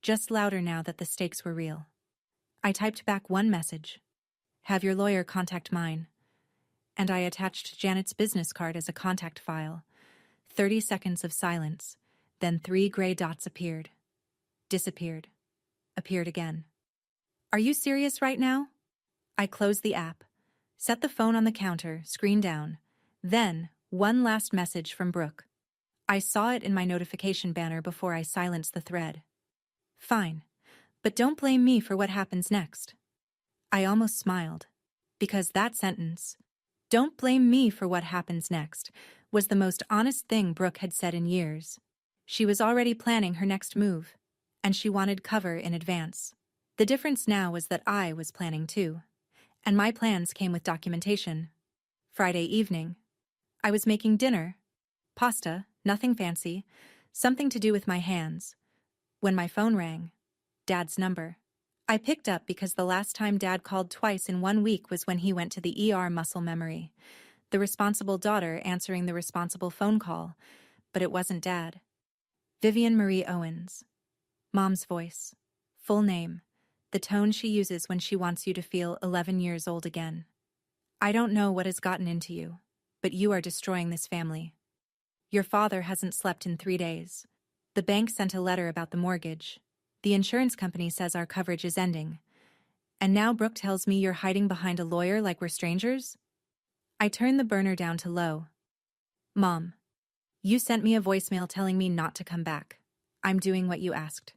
Just louder now that the stakes were real. I typed back 1 message. Have your lawyer contact mine. And I attached Janet's business card as a contact file. 30 seconds of silence, then 3 gray dots appeared. Disappeared. Appeared again. Are you serious right now? I closed the app, set the phone on the counter, screen down. Then, 1 last message from Brooke. I saw it in my notification banner before I silenced the thread. Fine, but don't blame me for what happens next. I almost smiled, because that sentence, "Don't blame me for what happens next," was the most honest thing Brooke had said in years. She was already planning her next move, and she wanted cover in advance. The difference now was that I was planning too, and my plans came with documentation. Friday evening. I was making dinner. Pasta, nothing fancy, something to do with my hands. When my phone rang. Dad's number. I picked up because the last time Dad called twice in 1 week was when he went to the ER. Muscle memory. The responsible daughter answering the responsible phone call, but it wasn't Dad. Vivian Marie Owens. Mom's voice. Full name. The tone she uses when she wants you to feel 11 years old again. I don't know what has gotten into you, but you are destroying this family. Your father hasn't slept in 3 days. The bank sent a letter about the mortgage. The insurance company says our coverage is ending. And now Brooke tells me you're hiding behind a lawyer like we're strangers? I turned the burner down to low. Mom, you sent me a voicemail telling me not to come back. I'm doing what you asked.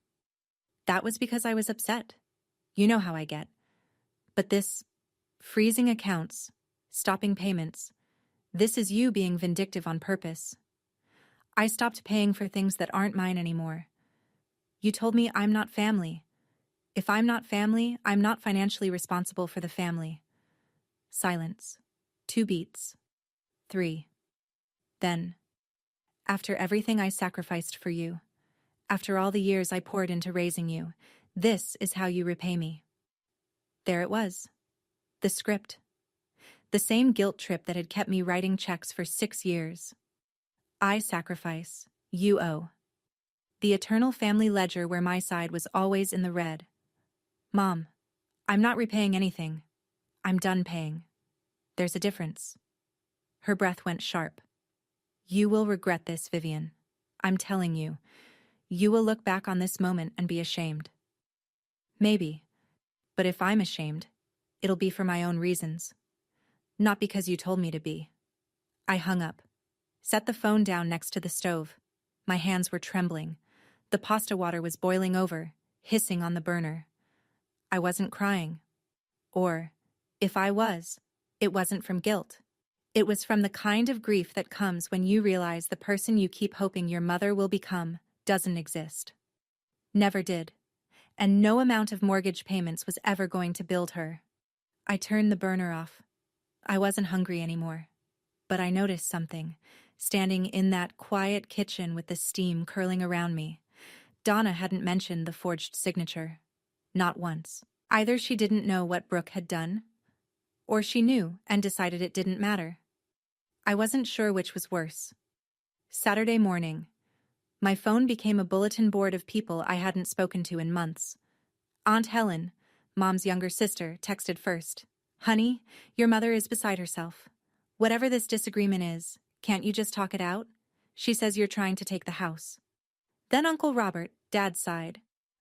That was because I was upset. You know how I get. But this, freezing accounts, stopping payments, this is you being vindictive on purpose. I stopped paying for things that aren't mine anymore. You told me I'm not family. If I'm not family, I'm not financially responsible for the family. Silence. 2 beats. 3. Then, after everything I sacrificed for you, after all the years I poured into raising you, this is how you repay me. There it was. The script. The same guilt trip that had kept me writing checks for 6 years. I sacrifice, you owe. The eternal family ledger where my side was always in the red. Mom, I'm not repaying anything. I'm done paying. There's a difference. Her breath went sharp. You will regret this, Vivian. I'm telling you. You will look back on this moment and be ashamed. Maybe. But if I'm ashamed, it'll be for my own reasons. Not because you told me to be. I hung up. Set the phone down next to the stove. My hands were trembling. The pasta water was boiling over, hissing on the burner. I wasn't crying. Or, if I was, it wasn't from guilt. It was from the kind of grief that comes when you realize the person you keep hoping your mother will become doesn't exist. Never did. And no amount of mortgage payments was ever going to build her. I turned the burner off. I wasn't hungry anymore. But I noticed something, standing in that quiet kitchen with the steam curling around me. Donna hadn't mentioned the forged signature. Not once. Either she didn't know what Brooke had done, or she knew and decided it didn't matter. I wasn't sure which was worse. Saturday morning. My phone became a bulletin board of people I hadn't spoken to in months. Aunt Helen, Mom's younger sister, texted first. "Honey, your mother is beside herself. Whatever this disagreement is, can't you just talk it out? She says you're trying to take the house." Then Uncle Robert, Dad's side.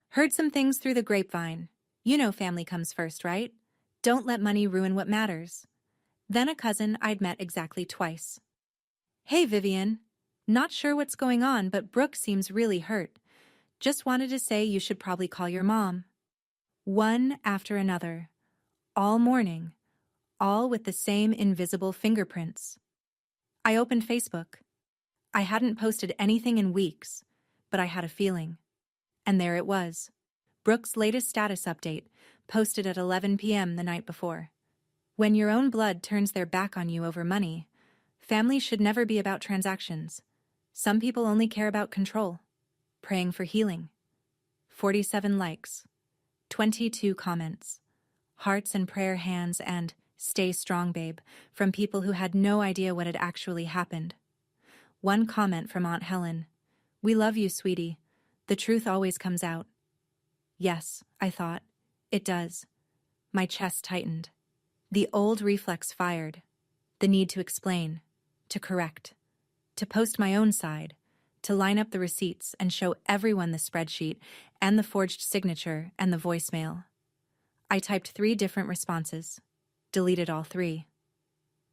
"Heard some things through the grapevine. You know family comes first, right? Don't let money ruin what matters." Then a cousin I'd met exactly twice. "Hey, Vivian. Not sure what's going on, but Brooke seems really hurt. Just wanted to say you should probably call your mom." One after another. All morning. All with the same invisible fingerprints. I opened Facebook. I hadn't posted anything in weeks, but I had a feeling. And there it was. Brooke's latest status update, posted at 11 p.m. the night before. When your own blood turns their back on you over money, family should never be about transactions. Some people only care about control. Praying for healing. 47 likes. 22 comments. Hearts and prayer hands and "Stay strong, babe," from people who had no idea what had actually happened. One comment from Aunt Helen. "We love you, sweetie. The truth always comes out." Yes, I thought. It does. My chest tightened. The old reflex fired. The need to explain, to correct, to post my own side, to line up the receipts and show everyone the spreadsheet and the forged signature and the voicemail. I typed 3 different responses, deleted all 3.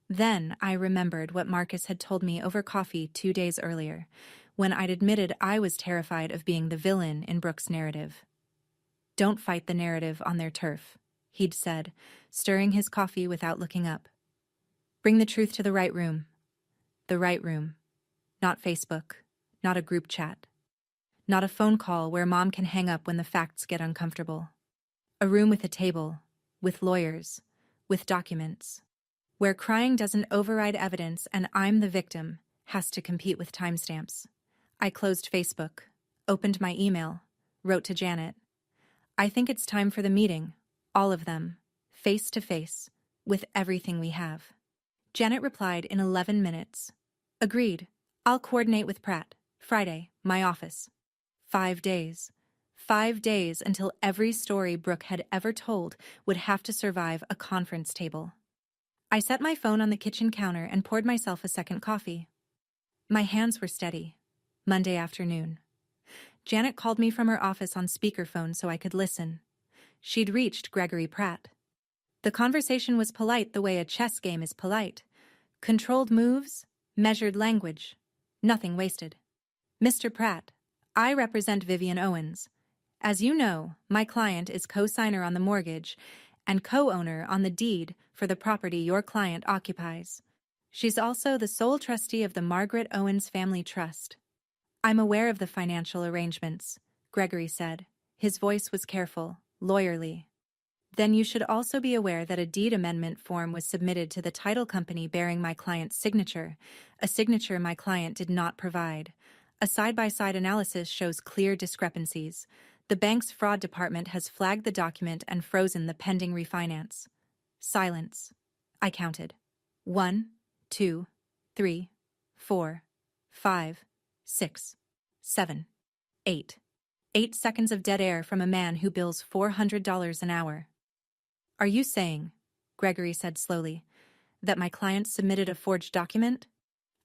Then I remembered what Marcus had told me over coffee 2 days earlier, when I'd admitted I was terrified of being the villain in Brooke's narrative. "Don't fight the narrative on their turf," he'd said, stirring his coffee without looking up. "Bring the truth to the right room." The right room. Not Facebook. Not a group chat. Not a phone call where Mom can hang up when the facts get uncomfortable. A room with a table, with lawyers, with documents, where crying doesn't override evidence and I'm the victim has to compete with timestamps. I closed Facebook, opened my email, wrote to Janet. "I think it's time for the meeting, all of them, face to face, with everything we have." Janet replied in 11 minutes. "Agreed. I'll coordinate with Pratt. Friday, my office." 5 days. 5 days until every story Brooke had ever told would have to survive a conference table. I set my phone on the kitchen counter and poured myself a second coffee. My hands were steady. Monday afternoon. Janet called me from her office on speakerphone so I could listen. She'd reached Gregory Pratt. The conversation was polite the way a chess game is polite. Controlled moves, measured language, nothing wasted. "Mr. Pratt, I represent Vivian Owens. As you know, my client is co-signer on the mortgage and co-owner on the deed for the property your client occupies. She's also the sole trustee of the Margaret Owens Family Trust." "I'm aware of the financial arrangements," Gregory said. His voice was careful, lawyerly. "Then you should also be aware that a deed amendment form was submitted to the title company bearing my client's signature, a signature my client did not provide. A side-by-side analysis shows clear discrepancies. The bank's fraud department has flagged the document and frozen the pending refinance." Silence. I counted. 1, 2, 3, 4, 5, 6, 7, 8. 8 seconds of dead air from a man who bills $400 an hour. "Are you saying," Gregory said slowly, "that my client submitted a forged document?"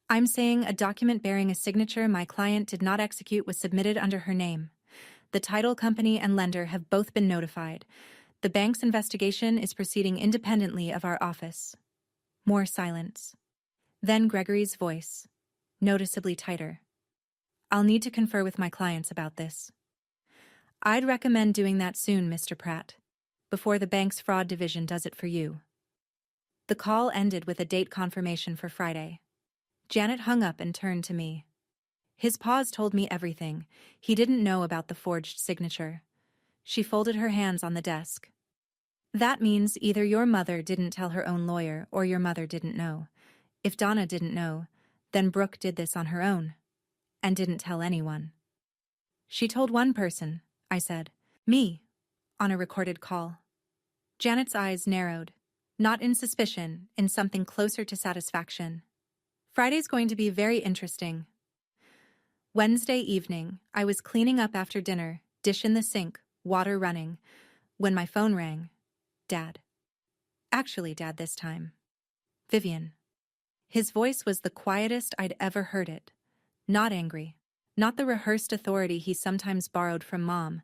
"I'm saying a document bearing a signature my client did not execute was submitted under her name. The title company and lender have both been notified. The bank's investigation is proceeding independently of our office." More silence. Then Gregory's voice, noticeably tighter. "I'll need to confer with my clients about this. I'd recommend doing that soon, Mr. Pratt, before the bank's fraud division does it for you." The call ended with a date confirmation for Friday. Janet hung up and turned to me. His pause told me everything. He didn't know about the forged signature. She folded her hands on the desk. "That means either your mother didn't tell her own lawyer or your mother didn't know. If Donna didn't know, then Brooke did this on her own. And didn't tell anyone." "She told one person," I said. "Me," on a recorded call. Janet's eyes narrowed, not in suspicion, in something closer to satisfaction. Friday's going to be very interesting. Wednesday evening, I was cleaning up after dinner, dish in the sink, water running, when my phone rang. Dad. Actually, Dad this time. Vivian. His voice was the quietest I'd ever heard it. Not angry. Not the rehearsed authority he sometimes borrowed from Mom.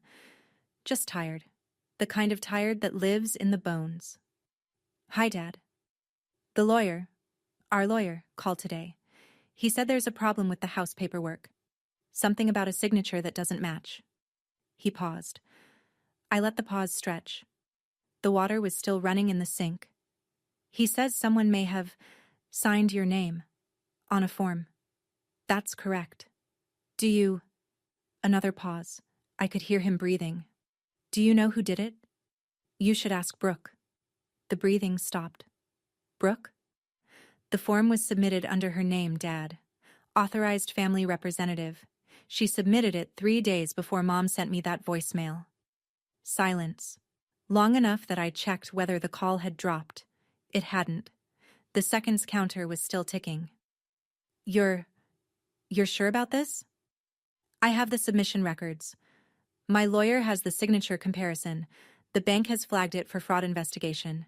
Just tired. The kind of tired that lives in the bones. Hi, Dad. The lawyer, our lawyer, called today. He said there's a problem with the house paperwork. Something about a signature that doesn't match. He paused. I let the pause stretch. The water was still running in the sink. He says someone may have signed your name on a form. That's correct. Do you... Another pause. I could hear him breathing. Do you know who did it? You should ask Brooke. The breathing stopped. Brooke? The form was submitted under her name, Dad. Authorized family representative. She submitted it 3 days before Mom sent me that voicemail. Silence. Long enough that I checked whether the call had dropped. It hadn't. The seconds counter was still ticking. You're sure about this? I have the submission records. My lawyer has the signature comparison. The bank has flagged it for fraud investigation.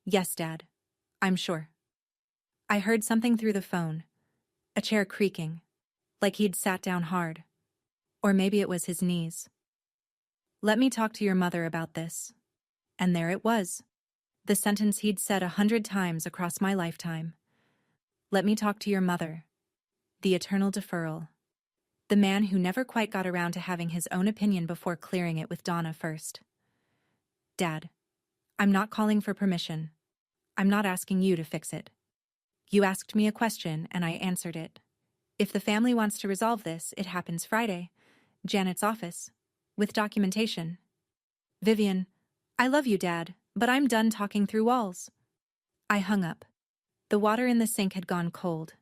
Yes, Dad. I'm sure. I heard something through the phone. A chair creaking. Like he'd sat down hard. Or maybe it was his knees. Let me talk to your mother about this. And there it was. The sentence he'd said 100 times across my lifetime. Let me talk to your mother. The eternal deferral. The man who never quite got around to having his own opinion before clearing it with Donna first. Dad, I'm not calling for permission. I'm not asking you to fix it. You asked me a question and I answered it. If the family wants to resolve this, it happens Friday. Janet's office. With documentation. Vivian, I love you, Dad, but I'm done talking through walls. I hung up. The water in the sink had gone cold.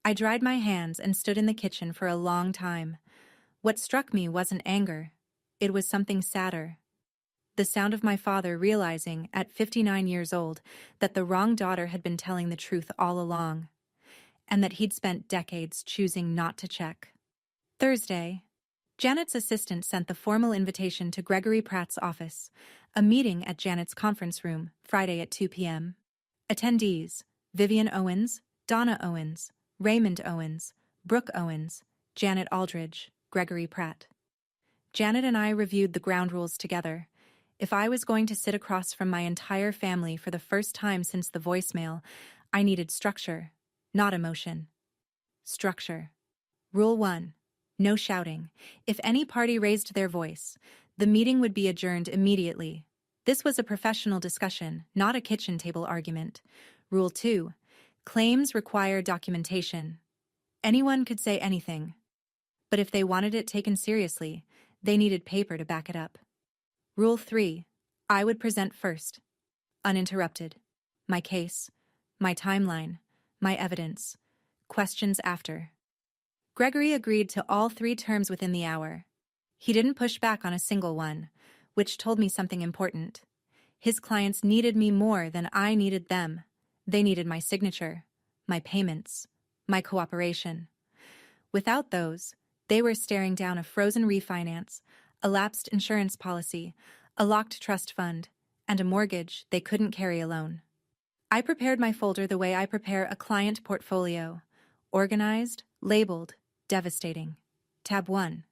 I dried my hands and stood in the kitchen for a long time. What struck me wasn't anger. It was something sadder. The sound of my father realizing, at 59 years old, that the wrong daughter had been telling the truth all along, and that he'd spent decades choosing not to check. Thursday, Janet's assistant sent the formal invitation to Gregory Pratt's office, a meeting at Janet's conference room, Friday at 2 p.m. Attendees: Vivian Owens, Donna Owens, Raymond Owens, Brooke Owens, Janet Aldridge, Gregory Pratt. Janet and I reviewed the ground rules together. If I was going to sit across from my entire family for the first time since the voicemail, I needed structure, not emotion. Structure. Rule 1. No shouting. If any party raised their voice, the meeting would be adjourned immediately. This was a professional discussion, not a kitchen table argument. Rule 2. Claims require documentation. Anyone could say anything. But if they wanted it taken seriously, they needed paper to back it up. Rule 3. I would present first. Uninterrupted. My case, my timeline, my evidence. Questions after. Gregory agreed to all 3 terms within the hour. He didn't push back on a single one, which told me something important. His clients needed me more than I needed them. They needed my signature, my payments, my cooperation. Without those, they were staring down a frozen refinance, a lapsed insurance policy, a locked trust fund, and a mortgage they couldn't carry alone. I prepared my folder the way I prepare a client portfolio. Organized, labeled, devastating. Tab 1.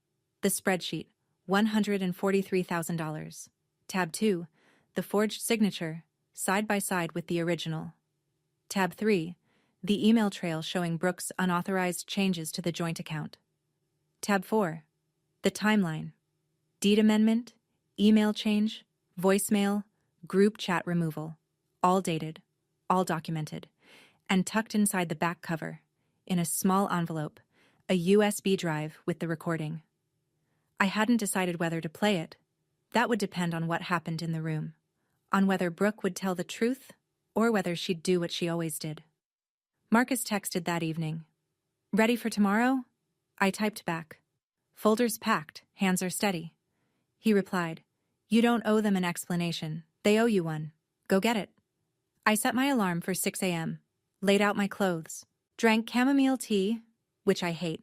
The spreadsheet, $143,000. Tab 2. The forged signature, side by side with the original. Tab 3. The email trail showing Brooke's unauthorized changes to the joint account. Tab 4. The timeline. Deed amendment, email change, voicemail, group chat removal. All dated, all documented, and tucked inside the back cover, in a small envelope, a USB drive with the recording. I hadn't decided whether to play it. That would depend on what happened in the room, on whether Brooke would tell the truth or whether she'd do what she always did. Marcus texted that evening. Ready for tomorrow? I typed back. Folders packed, hands are steady. He replied, You don't owe them an explanation. They owe you one. Go get it. I set my alarm for 6 a.m., laid out my clothes, Drank chamomile tea, which I hate,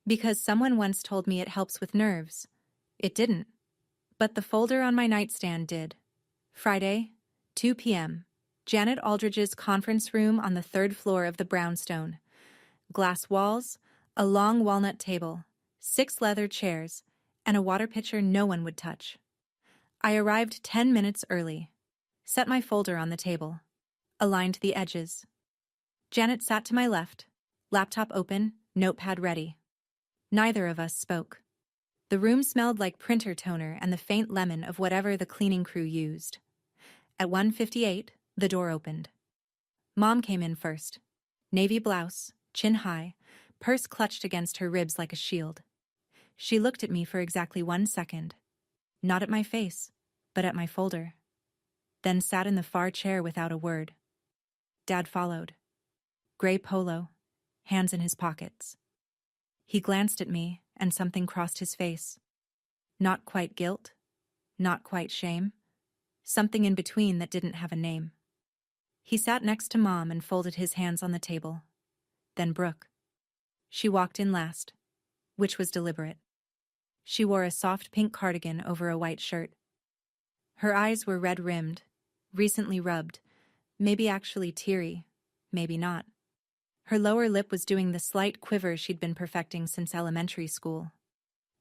because someone once told me it helps with nerves. It didn't. But the folder on my nightstand did. Friday, 2 p.m. Janet Aldridge's conference room on the third floor of the brownstone. Glass walls, a long walnut table, 6 leather chairs, and a water pitcher no one would touch. I arrived 10 minutes early. Set my folder on the table. Aligned the edges. Janet sat to my left, laptop open, notepad ready. Neither of us spoke. The room smelled like printer toner and the faint lemon of whatever the cleaning crew used. At 1:58, the door opened. Mom came in first. Navy blouse, chin high, purse clutched against her ribs like a shield. She looked at me for exactly 1 second. Not at my face, but at my folder. Then sat in the far chair without a word. Dad followed. Gray polo, hands in his pockets. He glanced at me, and something crossed his face. Not quite guilt, not quite shame, something in between that didn't have a name. He sat next to Mom and folded his hands on the table. Then Brooke. She walked in last, which was deliberate. She wore a soft pink cardigan over a white shirt. Her eyes were red-rimmed, recently rubbed, maybe actually teary, maybe not. Her lower lip was doing the slight quiver she'd been perfecting since elementary school.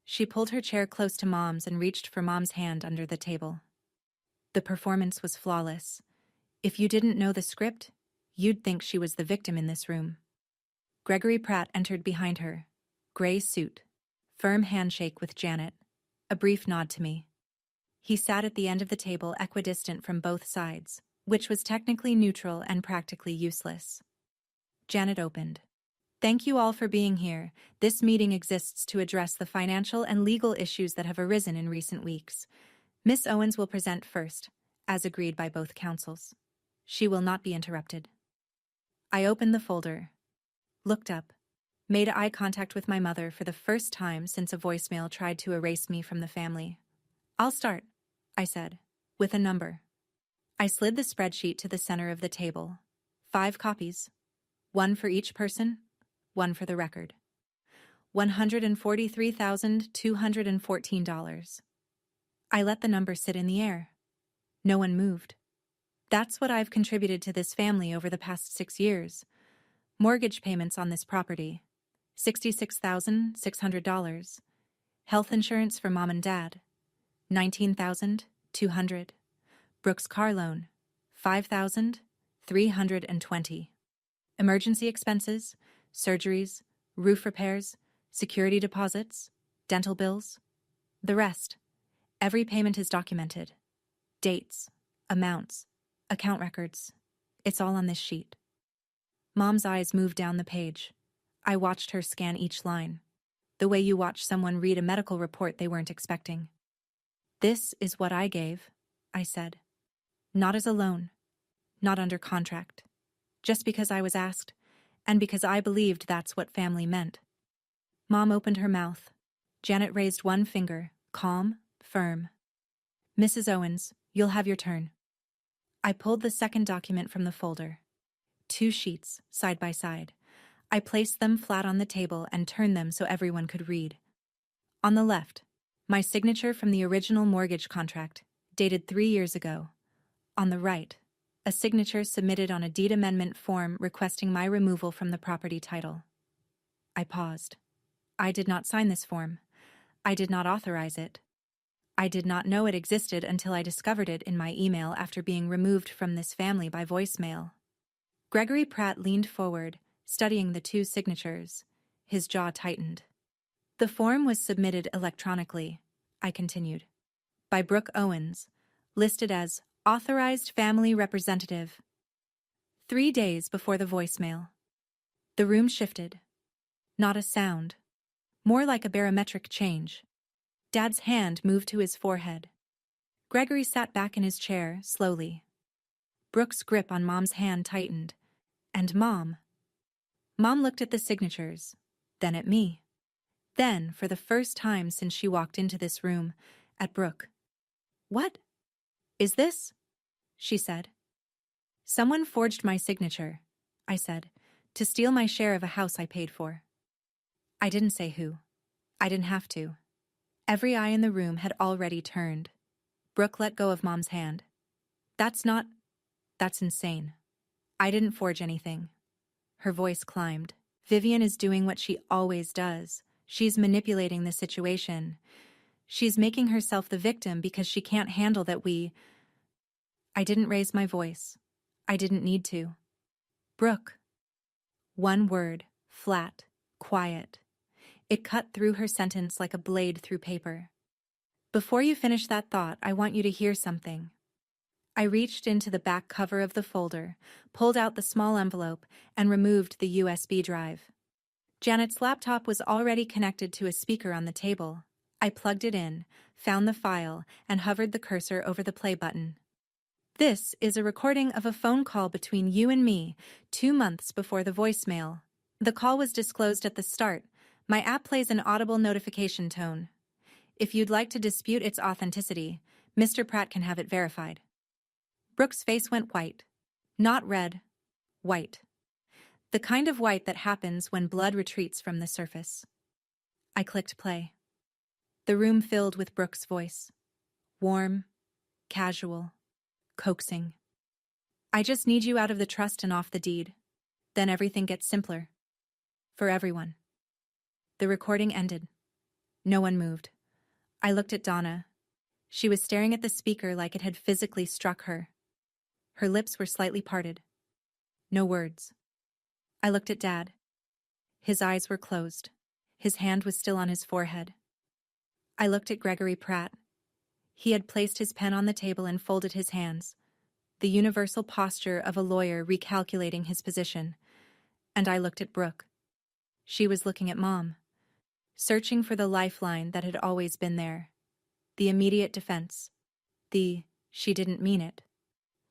She pulled her chair close to Mom's and reached for Mom's hand under the table. The performance was flawless. If you didn't know the script, you'd think she was the victim in this room. Gregory Pratt entered behind her. Gray suit. Firm handshake with Janet. A brief nod to me. He sat at the end of the table equidistant from both sides, which was technically neutral and practically useless. Janet opened. Thank you all for being here. This meeting exists to address the financial and legal issues that have arisen in recent weeks. Miss Owens will present first, as agreed by both counsels. She will not be interrupted. I opened the folder, looked up, made eye contact with my mother for the first time since a voicemail tried to erase me from the family. I'll start, I said, with a number. I slid the spreadsheet to the center of the table. 5 copies. 1 for each person, 1 for the record. $143,214. I let the number sit in the air. No one moved. That's what I've contributed to this family over the past 6 years. Mortgage payments on this property, $66,600. Health insurance for Mom and Dad, $19,200. Brooke's car loan, $5,320. Emergency expenses, surgeries, roof repairs, security deposits, dental bills. The rest. Every payment is documented. Dates, amounts, account records. It's all on this sheet. Mom's eyes moved down the page. I watched her scan each line, the way you watch someone read a medical report they weren't expecting. This is what I gave, I said. Not as a loan, not under contract. Just because I was asked, and because I believed that's what family meant. Mom opened her mouth. Janet raised one finger, calm, firm. Mrs. Owens, you'll have your turn. I pulled the second document from the folder. 2 sheets, side by side. I placed them flat on the table and turned them so everyone could read. On the left, my signature from the original mortgage contract, dated 3 years ago. On the right, a signature submitted on a deed amendment form requesting my removal from the property title. I paused. I did not sign this form. I did not authorize it. I did not know it existed until I discovered it in my email after being removed from this family by voicemail. Gregory Pratt leaned forward, studying the 2 signatures. His jaw tightened. The form was submitted electronically, I continued, by Brooke Owens, listed as Authorized Family Representative. 3 days before the voicemail. The room shifted. Not a sound. More like a barometric change. Dad's hand moved to his forehead. Gregory sat back in his chair, slowly. Brooke's grip on Mom's hand tightened. And Mom looked at the signatures, then at me. Then, for the first time since she walked into this room, at Brooke. What is this? She said. Someone forged my signature, I said, To steal my share of a house I paid for. I didn't say who. I didn't have to. Every eye in the room had already turned. Brooke let go of Mom's hand. That's insane. I didn't forge anything. Her voice climbed. Vivian is doing what she always does. She's manipulating the situation. She's making herself the victim because she can't handle that I didn't raise my voice. I didn't need to. Brooke. One word, flat, quiet. It cut through her sentence like a blade through paper. Before you finish that thought, I want you to hear something. I reached into the back cover of the folder, pulled out the small envelope, and removed the USB drive. Janet's laptop was already connected to a speaker on the table. I plugged it in, found the file, and hovered the cursor over the play button. This is a recording of a phone call between you and me, 2 months before the voicemail. The call was disclosed at the start. My app plays an audible notification tone. If you'd like to dispute its authenticity, Mr. Pratt can have it verified. Brooke's face went white. Not red. White. The kind of white that happens when blood retreats from the surface. I clicked play. The room filled with Brooke's voice. Warm, casual, coaxing. I just need you out of the trust and off the deed. Then everything gets simpler. For everyone. The recording ended. No one moved. I looked at Donna. She was staring at the speaker like it had physically struck her. Her lips were slightly parted. No words. I looked at Dad. His eyes were closed. His hand was still on his forehead. I looked at Gregory Pratt. He had placed his pen on the table and folded his hands, the universal posture of a lawyer recalculating his position. And I looked at Brooke. She was looking at Mom, searching for the lifeline that had always been there. The immediate defense. She didn't mean it.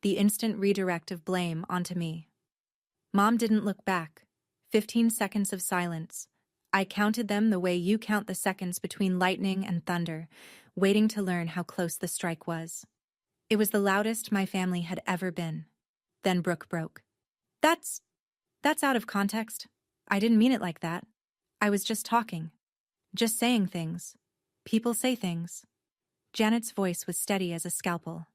The instant redirect of blame onto me. Mom didn't look back. 15 seconds of silence. I counted them the way you count the seconds between lightning and thunder, waiting to learn how close the strike was. It was the loudest my family had ever been. Then Brooke broke. That's out of context. I didn't mean it like that. I was just talking. Just saying things. People say things. Janet's voice was steady as a scalpel.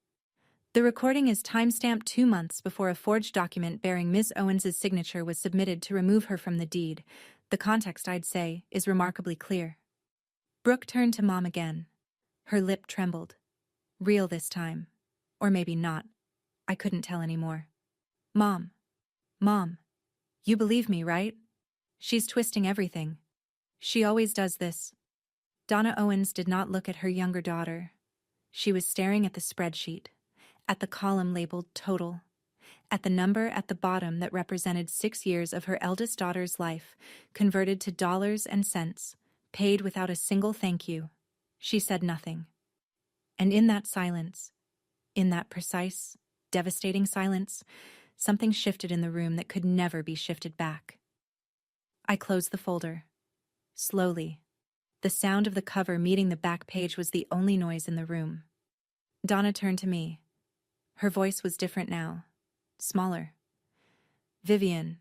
The recording is timestamped 2 months before a forged document bearing Ms. Owens's signature was submitted to remove her from the deed. The context, I'd say, is remarkably clear. Brooke turned to Mom again. Her lip trembled. Real this time. Or maybe not. I couldn't tell anymore. Mom. You believe me, right? She's twisting everything. She always does this. Donna Owens did not look at her younger daughter. She was staring at the spreadsheet, at the column labeled total, at the number at the bottom that represented 6 years of her eldest daughter's life, converted to dollars and cents, paid without a single thank you. She said nothing. And in that silence, in that precise, devastating silence, something shifted in the room that could never be shifted back. I closed the folder. Slowly. The sound of the cover meeting the back page was the only noise in the room. Donna turned to me. Her voice was different now. Smaller. Vivian,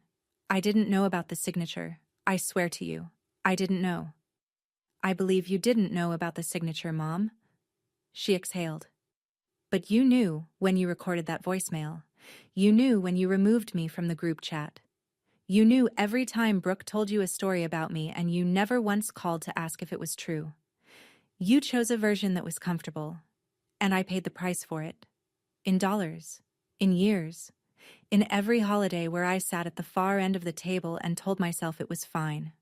I didn't know about the signature. I swear to you, I didn't know. I believe you didn't know about the signature, Mom. She exhaled. But you knew when you recorded that voicemail. You knew when you removed me from the group chat. You knew every time Brooke told you a story about me, and you never once called to ask if it was true. You chose a version that was comfortable, and I paid the price for it. In dollars, in years, in every holiday where I sat at the far end of the table and told myself it was fine.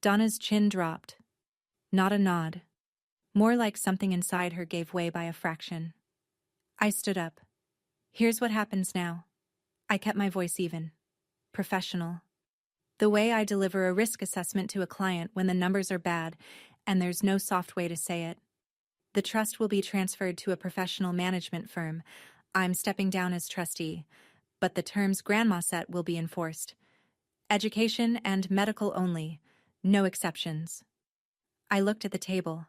Donna's chin dropped. Not a nod. More like something inside her gave way by a fraction. I stood up. Here's what happens now. I kept my voice even. Professional. The way I deliver a risk assessment to a client when the numbers are bad and there's no soft way to say it. The trust will be transferred to a professional management firm. I'm stepping down as trustee, but the terms Grandma set will be enforced. Education and medical only, no exceptions. I looked at the table.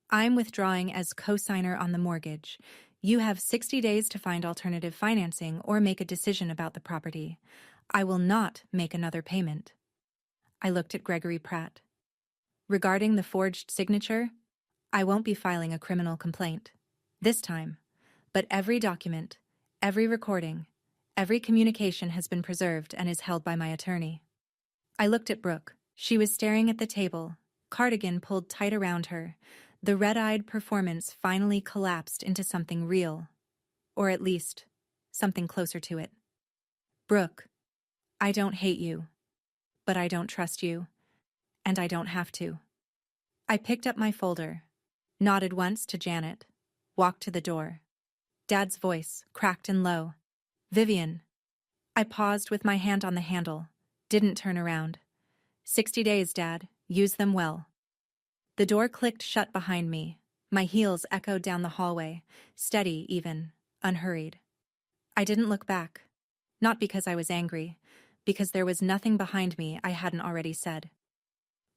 I'm withdrawing as co-signer on the mortgage. You have 60 days to find alternative financing or make a decision about the property. I will not make another payment. I looked at Gregory Pratt. Regarding the forged signature, I won't be filing a criminal complaint. This time. But every document, every recording, every communication has been preserved and is held by my attorney. I looked at Brooke. She was staring at the table, cardigan pulled tight around her. The red-eyed performance finally collapsed into something real. Or at least, something closer to it. Brooke, I don't hate you. But I don't trust you. And I don't have to. I picked up my folder, nodded once to Janet, walked to the door. Dad's voice, cracked and low. Vivian. I paused with my hand on the handle, didn't turn around. 60 days, Dad. Use them well. The door clicked shut behind me. My heels echoed down the hallway, steady even, unhurried. I didn't look back. Not because I was angry, because there was nothing behind me I hadn't already said.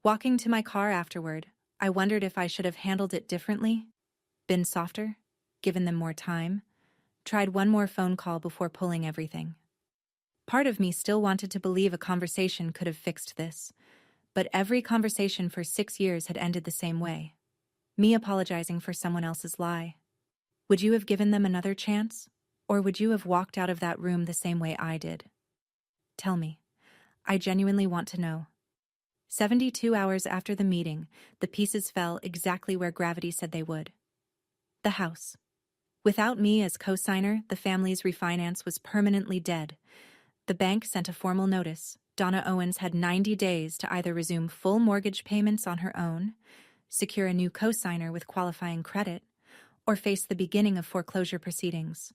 Walking to my car afterward, I wondered if I should have handled it differently, been softer, given them more time, tried one more phone call before pulling everything. Part of me still wanted to believe a conversation could have fixed this, but every conversation for 6 years had ended the same way. Me apologizing for someone else's lie. Would you have given them another chance? Or would you have walked out of that room the same way I did? Tell me. I genuinely want to know. 72 hours after the meeting, the pieces fell exactly where gravity said they would. The house. Without me as co-signer, the family's refinance was permanently dead. The bank sent a formal notice. Donna Owens had 90 days to either resume full mortgage payments on her own, secure a new co-signer with qualifying credit, or face the beginning of foreclosure proceedings.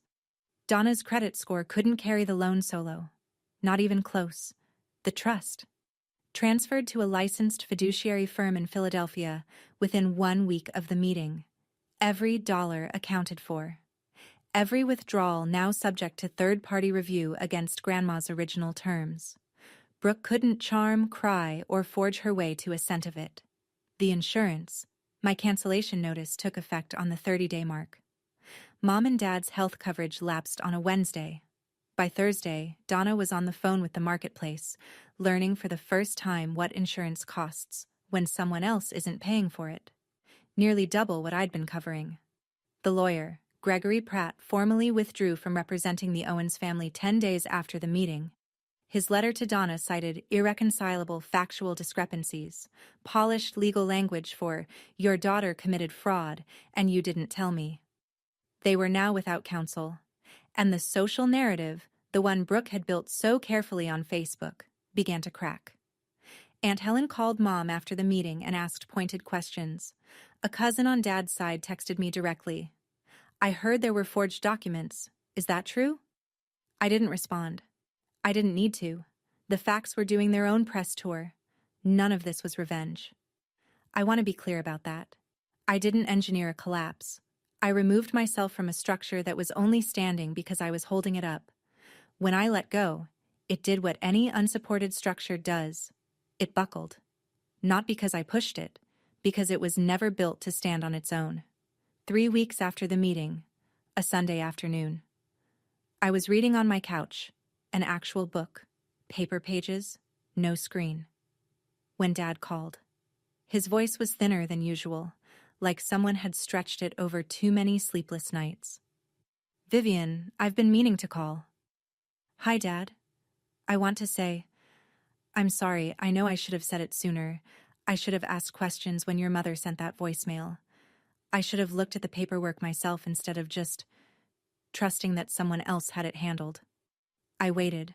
Donna's credit score couldn't carry the loan solo. Not even close. The trust. Transferred to a licensed fiduciary firm in Philadelphia within 1 week of the meeting. Every dollar accounted for. Every withdrawal now subject to third-party review against Grandma's original terms. Brooke couldn't charm, cry, or forge her way to a cent of it. The insurance. My cancellation notice took effect on the 30-day mark. Mom and Dad's health coverage lapsed on a Wednesday. By Thursday, Donna was on the phone with the marketplace, learning for the first time what insurance costs when someone else isn't paying for it. Nearly double what I'd been covering. The lawyer, Gregory Pratt, formally withdrew from representing the Owens family 10 days after the meeting. His letter to Donna cited irreconcilable factual discrepancies, polished legal language for "your daughter committed fraud and you didn't tell me." They were now without counsel, and the social narrative, the one Brooke had built so carefully on Facebook, began to crack. Aunt Helen called Mom after the meeting and asked pointed questions. A cousin on Dad's side texted me directly. "I heard there were forged documents. Is that true?" I didn't respond. I didn't need to. The facts were doing their own press tour. None of this was revenge. I want to be clear about that. I didn't engineer a collapse. I removed myself from a structure that was only standing because I was holding it up. When I let go, it did what any unsupported structure does. It buckled. Not because I pushed it, because it was never built to stand on its own. 3 weeks after the meeting, a Sunday afternoon. I was reading on my couch, an actual book, paper pages, no screen. When Dad called. His voice was thinner than usual, like someone had stretched it over too many sleepless nights. "Vivian, I've been meaning to call." "Hi, Dad. I want to say, I'm sorry, I know I should have said it sooner. I should have asked questions when your mother sent that voicemail. I should have looked at the paperwork myself instead of just trusting that someone else had it handled." I waited.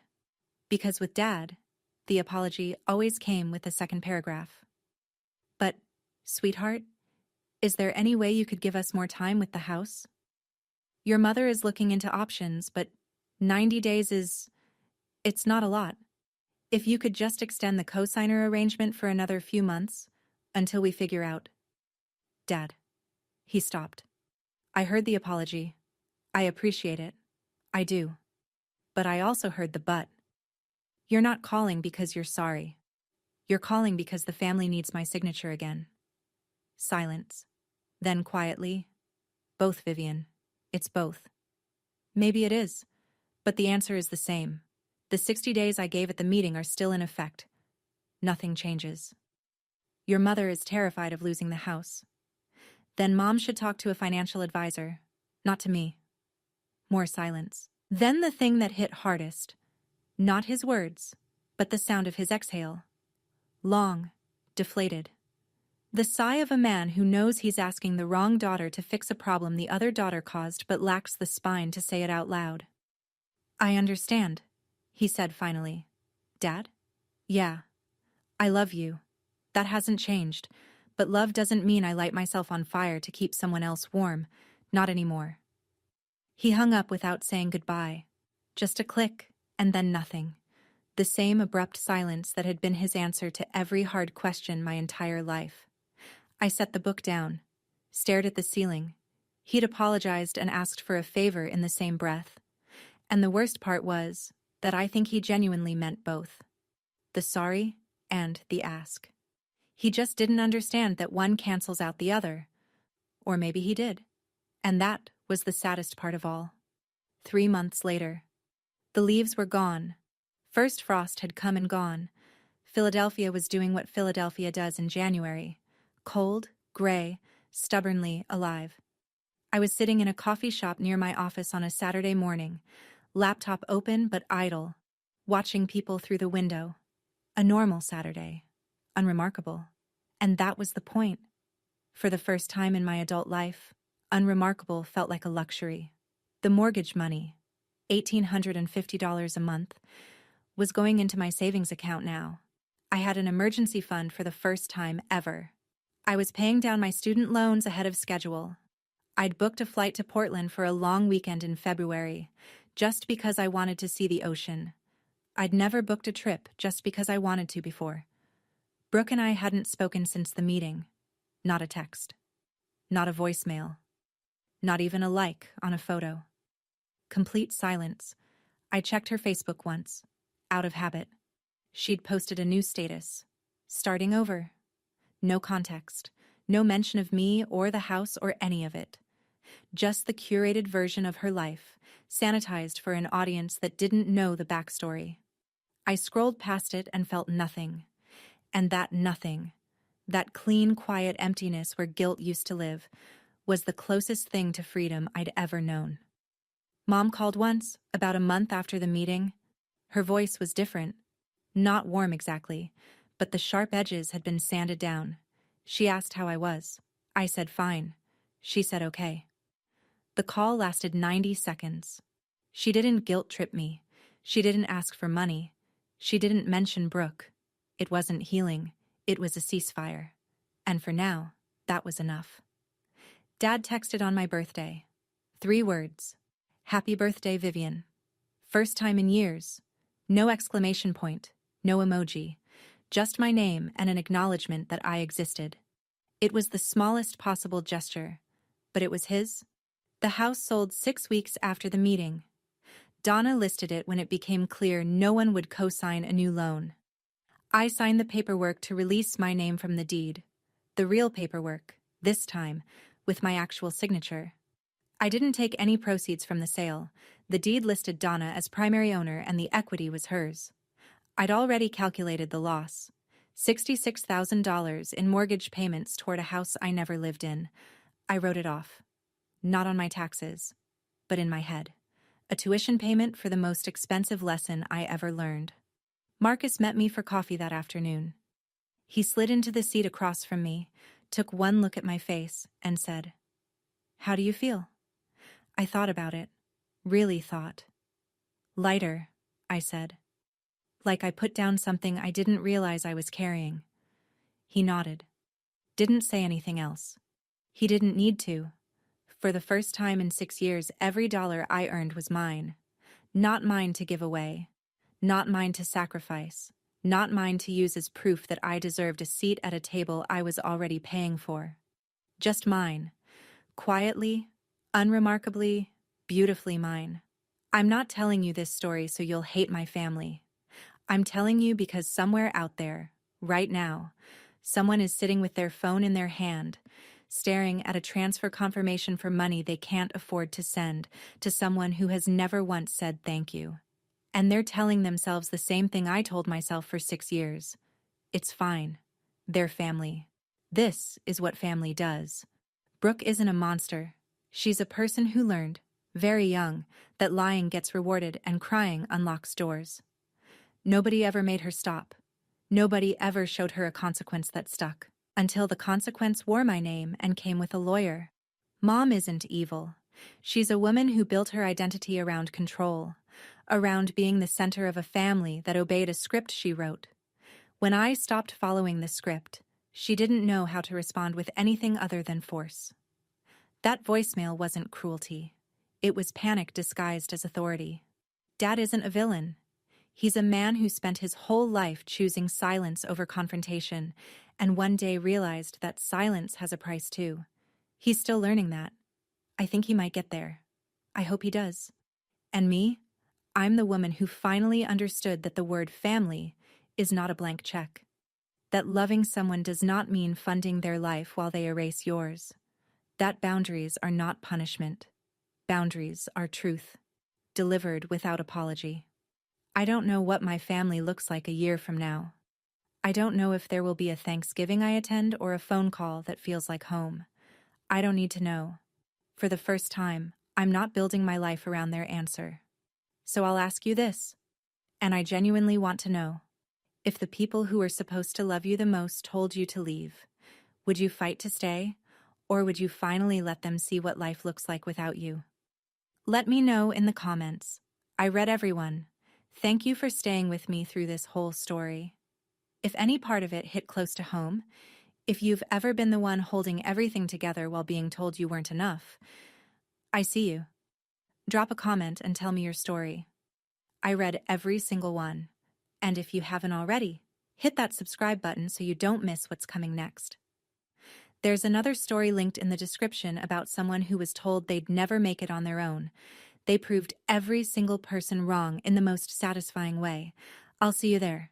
Because with Dad, the apology always came with the second paragraph. "But, sweetheart, is there any way you could give us more time with the house? Your mother is looking into options, but 90 days it's not a lot. If you could just extend the co-signer arrangement for another few months, until we figure out." "Dad." He stopped. I heard the apology. I appreciate it. I do. But I also heard the but. You're not calling because you're sorry. You're calling because the family needs my signature again. Silence. Then quietly, "Both, Vivian. It's both." "Maybe it is, but the answer is the same. The 60 days I gave at the meeting are still in effect. Nothing changes. Your mother is terrified of losing the house. Then Mom should talk to a financial advisor, not to me. More silence. Then the thing that hit hardest. Not his words, but the sound of his exhale. Long, deflated. The sigh of a man who knows he's asking the wrong daughter to fix a problem the other daughter caused but lacks the spine to say it out loud. I understand, he said finally. Dad? Yeah. I love you. That hasn't changed, but love doesn't mean I light myself on fire to keep someone else warm. Not anymore. He hung up without saying goodbye. Just a click, and then nothing. The same abrupt silence that had been his answer to every hard question my entire life. I set the book down, stared at the ceiling. He'd apologized and asked for a favor in the same breath. And the worst part was that I think he genuinely meant both. The sorry and the ask. He just didn't understand that one cancels out the other. Or maybe he did. And that was the saddest part of all. 3 months later. The leaves were gone. First frost had come and gone. Philadelphia was doing what Philadelphia does in January. Cold, gray, stubbornly alive. I was sitting in a coffee shop near my office on a Saturday morning, laptop open but idle, watching people through the window. A normal Saturday. Unremarkable. And that was the point. For the first time in my adult life, unremarkable felt like a luxury. The mortgage money, $1,850 a month, was going into my savings account now. I had an emergency fund for the first time ever. I was paying down my student loans ahead of schedule. I'd booked a flight to Portland for a long weekend in February, just because I wanted to see the ocean. I'd never booked a trip just because I wanted to before. Brooke and I hadn't spoken since the meeting. Not a text. Not a voicemail. Not even a like on a photo. Complete silence. I checked her Facebook once, out of habit. She'd posted a new status. Starting over. No context. No mention of me or the house or any of it. Just the curated version of her life, sanitized for an audience that didn't know the backstory. I scrolled past it and felt nothing. And that nothing, that clean, quiet emptiness where guilt used to live, was the closest thing to freedom I'd ever known. Mom called once, about a month after the meeting. Her voice was different. Not warm exactly, but the sharp edges had been sanded down. She asked how I was. I said fine. She said okay. The call lasted 90 seconds. She didn't guilt-trip me. She didn't ask for money. She didn't mention Brooke. It wasn't healing. It was a ceasefire. And for now, that was enough. Dad texted on my birthday. 3 words. Happy birthday, Vivian. First time in years. No exclamation point. No emoji. Just my name and an acknowledgement that I existed. It was the smallest possible gesture, but it was his. The house sold 6 weeks after the meeting. Donna listed it when it became clear no one would co-sign a new loan. I signed the paperwork to release my name from the deed. The real paperwork, this time, with my actual signature. I didn't take any proceeds from the sale. The deed listed Donna as primary owner and the equity was hers. I'd already calculated the loss. $66,000 in mortgage payments toward a house I never lived in. I wrote it off. Not on my taxes, but in my head. A tuition payment for the most expensive lesson I ever learned. Marcus met me for coffee that afternoon. He slid into the seat across from me, took one look at my face, and said, "How do you feel?" I thought about it. Really thought. "Lighter," I said. Like I put down something I didn't realize I was carrying. He nodded. Didn't say anything else. He didn't need to. For the first time in 6 years, every dollar I earned was mine. Not mine to give away. Not mine to sacrifice. Not mine to use as proof that I deserved a seat at a table I was already paying for. Just mine. Quietly, unremarkably, beautifully mine. I'm not telling you this story so you'll hate my family. I'm telling you because somewhere out there, right now, someone is sitting with their phone in their hand, staring at a transfer confirmation for money they can't afford to send to someone who has never once said thank you. And they're telling themselves the same thing I told myself for 6 years. It's fine. They're family. This is what family does. Brooke isn't a monster. She's a person who learned, very young, that lying gets rewarded and crying unlocks doors. Nobody ever made her stop. Nobody ever showed her a consequence that stuck. Until the consequence wore my name and came with a lawyer. Mom isn't evil. She's a woman who built her identity around control, around being the center of a family that obeyed a script she wrote. When I stopped following the script, she didn't know how to respond with anything other than force. That voicemail wasn't cruelty. It was panic disguised as authority. Dad isn't a villain. He's a man who spent his whole life choosing silence over confrontation, and one day realized that silence has a price too. He's still learning that. I think he might get there. I hope he does. And me? I'm the woman who finally understood that the word family is not a blank check. That loving someone does not mean funding their life while they erase yours. That boundaries are not punishment. Boundaries are truth, delivered without apology. I don't know what my family looks like a year from now. I don't know if there will be a Thanksgiving I attend or a phone call that feels like home. I don't need to know. For the first time, I'm not building my life around their answer. So I'll ask you this, and I genuinely want to know. If the people who are supposed to love you the most told you to leave, would you fight to stay, or would you finally let them see what life looks like without you? Let me know in the comments. I read everyone. Thank you for staying with me through this whole story. If any part of it hit close to home, if you've ever been the one holding everything together while being told you weren't enough, I see you. Drop a comment and tell me your story. I read every single one. And if you haven't already, hit that subscribe button so you don't miss what's coming next. There's another story linked in the description about someone who was told they'd never make it on their own. They proved every single person wrong in the most satisfying way. I'll see you there.